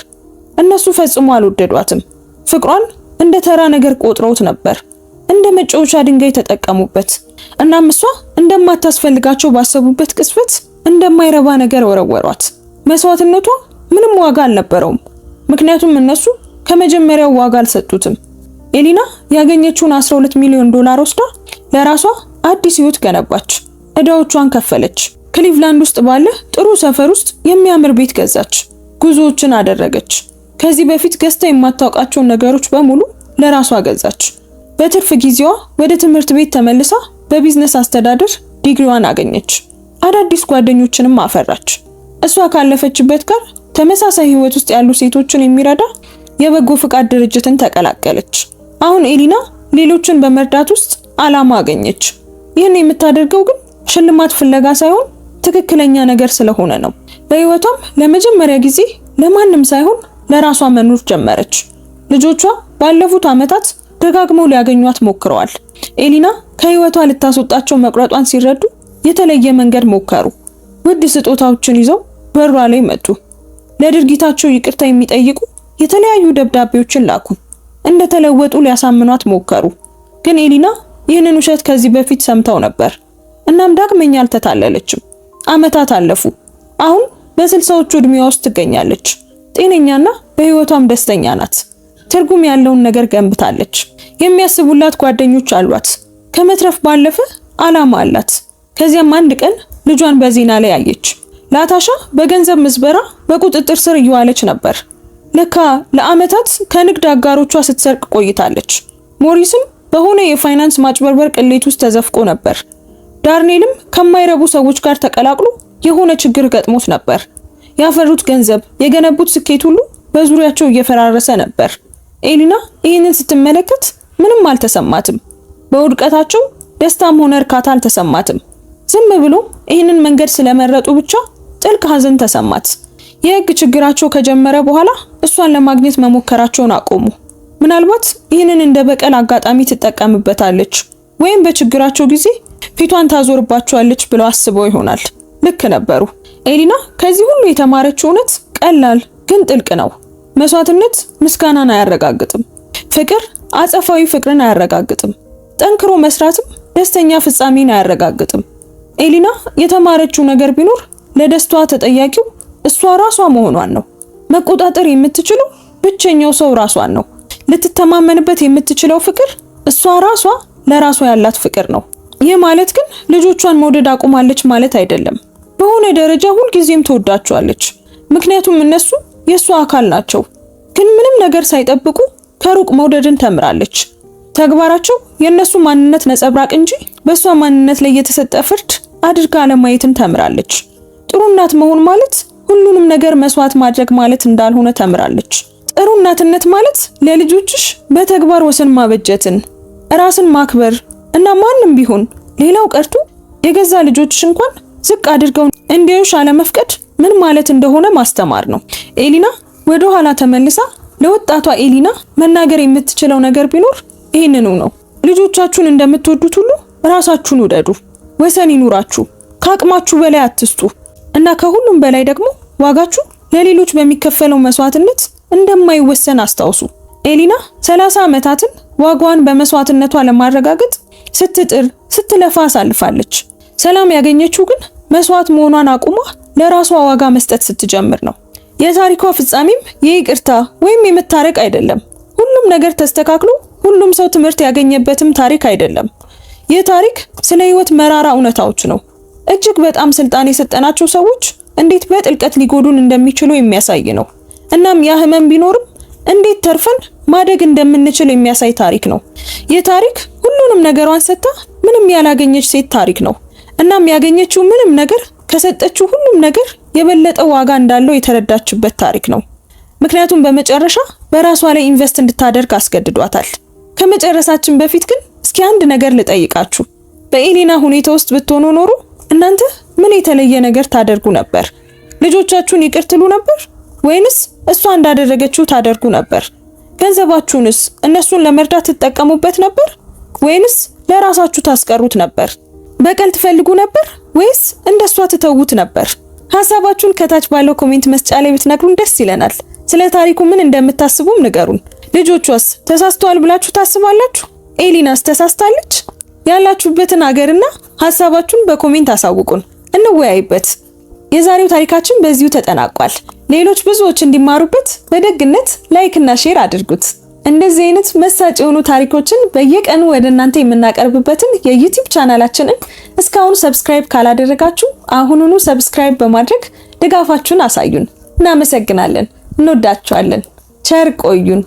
እነሱ ፈጽሞ አልወደዷትም። ፍቅሯን እንደ ተራ ነገር ቆጥረውት ነበር። እንደ መጫወቻ ድንጋይ ተጠቀሙበት። እናም እሷ እንደማታስፈልጋቸው ባሰቡበት ቅስፈት እንደማይረባ ነገር ወረወሯት። መስዋዕትነቷ ምንም ዋጋ አልነበረውም። ምክንያቱም እነሱ ከመጀመሪያው ዋጋ አልሰጡትም። ኤሊና ያገኘችውን 12 ሚሊዮን ዶላር ወስዳ ለራሷ አዲስ ህይወት ገነባች። እዳዎቿን ከፈለች። ክሊቭላንድ ውስጥ ባለ ጥሩ ሰፈር ውስጥ የሚያምር ቤት ገዛች። ጉዞዎችን አደረገች። ከዚህ በፊት ገዝታ የማታውቃቸውን ነገሮች በሙሉ ለራሷ ገዛች። በትርፍ ጊዜዋ ወደ ትምህርት ቤት ተመልሳ በቢዝነስ አስተዳደር ዲግሪዋን አገኘች። አዳዲስ ጓደኞችንም አፈራች። እሷ ካለፈችበት ጋር ተመሳሳይ ህይወት ውስጥ ያሉ ሴቶችን የሚረዳ የበጎ ፍቃድ ድርጅትን ተቀላቀለች። አሁን ኤሊና ሌሎችን በመርዳት ውስጥ ዓላማ አገኘች። ይህን የምታደርገው ግን ሽልማት ፍለጋ ሳይሆን ትክክለኛ ነገር ስለሆነ ነው። በህይወቷም ለመጀመሪያ ጊዜ ለማንም ሳይሆን ለራሷ መኖር ጀመረች። ልጆቿ ባለፉት ዓመታት ደጋግመው ሊያገኟት ሞክረዋል። ኤሊና ከህይወቷ ልታስወጣቸው መቁረጧን ሲረዱ የተለየ መንገድ ሞከሩ። ውድ ስጦታዎችን ይዘው በሯ ላይ መጡ። ለድርጊታቸው ይቅርታ የሚጠይቁ የተለያዩ ደብዳቤዎችን ላኩ። እንደተለወጡ ሊያሳምኗት ሞከሩ። ግን ኤሊና ይህንን ውሸት ከዚህ በፊት ሰምተው ነበር። እናም ዳግመኛ አልተታለለችም። ዓመታት አለፉ። አሁን በ60ዎቹ እድሜዋ ውስጥ ትገኛለች። ጤነኛና በህይወቷም ደስተኛ ናት። ትርጉም ያለውን ነገር ገንብታለች። የሚያስቡላት ጓደኞች አሏት። ከመትረፍ ባለፈ ዓላማ አላት። ከዚያም አንድ ቀን ልጇን በዜና ላይ አየች። ናታሻ በገንዘብ ምዝበራ በቁጥጥር ስር እየዋለች ነበር። ለካ ለዓመታት ከንግድ አጋሮቿ ስትሰርቅ ቆይታለች። ሞሪስም በሆነ የፋይናንስ ማጭበርበር ቅሌት ውስጥ ተዘፍቆ ነበር። ዳርኔልም ከማይረቡ ሰዎች ጋር ተቀላቅሎ የሆነ ችግር ገጥሞት ነበር። ያፈሩት ገንዘብ፣ የገነቡት ስኬት ሁሉ በዙሪያቸው እየፈራረሰ ነበር። ኤሊና ይህንን ስትመለከት ምንም አልተሰማትም። በውድቀታቸው ደስታም ሆነ እርካታ አልተሰማትም። ዝም ብሎ ይህንን መንገድ ስለመረጡ ብቻ ጥልቅ ሐዘን ተሰማት። የህግ ችግራቸው ከጀመረ በኋላ እሷን ለማግኘት መሞከራቸውን አቆሙ። ምናልባት ይህንን እንደ በቀል አጋጣሚ ትጠቀምበታለች ወይም በችግራቸው ጊዜ ፊቷን ታዞርባቸዋለች ብለው አስበው ይሆናል። ልክ ነበሩ። ኤሊና ከዚህ ሁሉ የተማረችው እውነት ቀላል ግን ጥልቅ ነው። መስዋዕትነት ምስጋናን አያረጋግጥም። ፍቅር አጸፋዊ ፍቅርን አያረጋግጥም። ጠንክሮ መስራትም ደስተኛ ፍጻሜን አያረጋግጥም። ኤሊና የተማረችው ነገር ቢኖር ለደስታዋ ተጠያቂው እሷ ራሷ መሆኗን ነው። መቆጣጠር የምትችለው ብቸኛው ሰው ራሷን ነው። ልትተማመንበት የምትችለው ፍቅር እሷ ራሷ ለራሷ ያላት ፍቅር ነው። ይህ ማለት ግን ልጆቿን መውደድ አቁማለች ማለት አይደለም። በሆነ ደረጃ ሁልጊዜም ትወዳቸዋለች። ምክንያቱም እነሱ የሷ አካል ናቸው። ግን ምንም ነገር ሳይጠብቁ ከሩቅ መውደድን ተምራለች። ተግባራቸው የነሱ ማንነት ነጸብራቅ እንጂ በሷ ማንነት ላይ የተሰጠ ፍርድ አድርጋ ለማየትን ተምራለች። ጥሩ እናት መሆን ማለት ሁሉንም ነገር መስዋዕት ማድረግ ማለት እንዳልሆነ ተምራለች። ጥሩ እናትነት ማለት ለልጆችሽ በተግባር ወሰን ማበጀትን፣ ራስን ማክበር እና ማንንም ቢሆን ሌላው ቀርቶ የገዛ ልጆችሽ እንኳን ዝቅ አድርገው እንዲያዩሽ አለመፍቀድ ምን ማለት እንደሆነ ማስተማር ነው። ኤሊና ወደ ኋላ ተመልሳ ለወጣቷ ኤሊና መናገር የምትችለው ነገር ቢኖር ይህንኑ ነው። ልጆቻችሁን እንደምትወዱት ሁሉ ራሳችሁን ውደዱ። ወሰን ይኑራችሁ። ከአቅማችሁ በላይ አትስጡ እና ከሁሉም በላይ ደግሞ ዋጋችሁ ለሌሎች በሚከፈለው መስዋዕትነት እንደማይወሰን አስታውሱ። ኤሊና 30 ዓመታትን ዋጋዋን በመስዋዕትነቷ ለማረጋገጥ ስትጥር ስትለፋ አሳልፋለች። ሰላም ያገኘችው ግን መስዋዕት መሆኗን አቁማ ለራሷ ዋጋ መስጠት ስትጀምር ነው። የታሪኳ ፍጻሜም የይቅርታ ወይም የመታረቅ አይደለም። ሁሉም ነገር ተስተካክሎ ሁሉም ሰው ትምህርት ያገኘበትም ታሪክ አይደለም። ይህ ታሪክ ስለ ህይወት መራራ እውነታዎች ነው። እጅግ በጣም ስልጣን የሰጠናቸው ሰዎች እንዴት በጥልቀት ሊጎዱን እንደሚችሉ የሚያሳይ ነው። እናም ያ ህመም ቢኖርም እንዴት ተርፈን ማደግ እንደምንችል የሚያሳይ ታሪክ ነው። ይህ ታሪክ ሁሉንም ነገሯን ሰጥታ ምንም ያላገኘች ሴት ታሪክ ነው። እናም ያገኘችው ምንም ነገር ከሰጠችው ሁሉም ነገር የበለጠ ዋጋ እንዳለው የተረዳችበት ታሪክ ነው። ምክንያቱም በመጨረሻ በራሷ ላይ ኢንቨስት እንድታደርግ አስገድዷታል። ከመጨረሳችን በፊት ግን እስኪ አንድ ነገር ልጠይቃችሁ። በኤሊና ሁኔታ ውስጥ ብትሆኑ ኖሮ እናንተ ምን የተለየ ነገር ታደርጉ ነበር? ልጆቻችሁን ይቅር ትሉ ነበር ወይንስ እሷ እንዳደረገችው ታደርጉ ነበር? ገንዘባችሁንስ እነሱን ለመርዳት ትጠቀሙበት ነበር ወይንስ ለራሳችሁ ታስቀሩት ነበር? በቀል ትፈልጉ ነበር ወይስ እንደሷ ትተውት ነበር? ሐሳባችሁን ከታች ባለው ኮሜንት መስጫ ላይ ብትነግሩን ደስ ይለናል። ስለ ታሪኩ ምን እንደምታስቡም ንገሩን። ልጆቿስ ተሳስተዋል ብላችሁ ታስባላችሁ? ኤሊናስ ተሳስታለች? ያላችሁበትን ሀገርና ሐሳባችሁን በኮሜንት አሳውቁን፣ እንወያይበት። የዛሬው ታሪካችን በዚሁ ተጠናቋል። ሌሎች ብዙዎች እንዲማሩበት በደግነት ላይክ እና ሼር አድርጉት። እንደዚህ አይነት መሳጭ የሆኑ ታሪኮችን በየቀኑ ወደ እናንተ የምናቀርብበትን የዩቲዩብ ቻናላችንን እስካሁን ሰብስክራይብ ካላደረጋችሁ አሁኑኑ ሰብስክራይብ በማድረግ ድጋፋችሁን አሳዩን። እናመሰግናለን። እንወዳችኋለን። ቸር ቆዩን።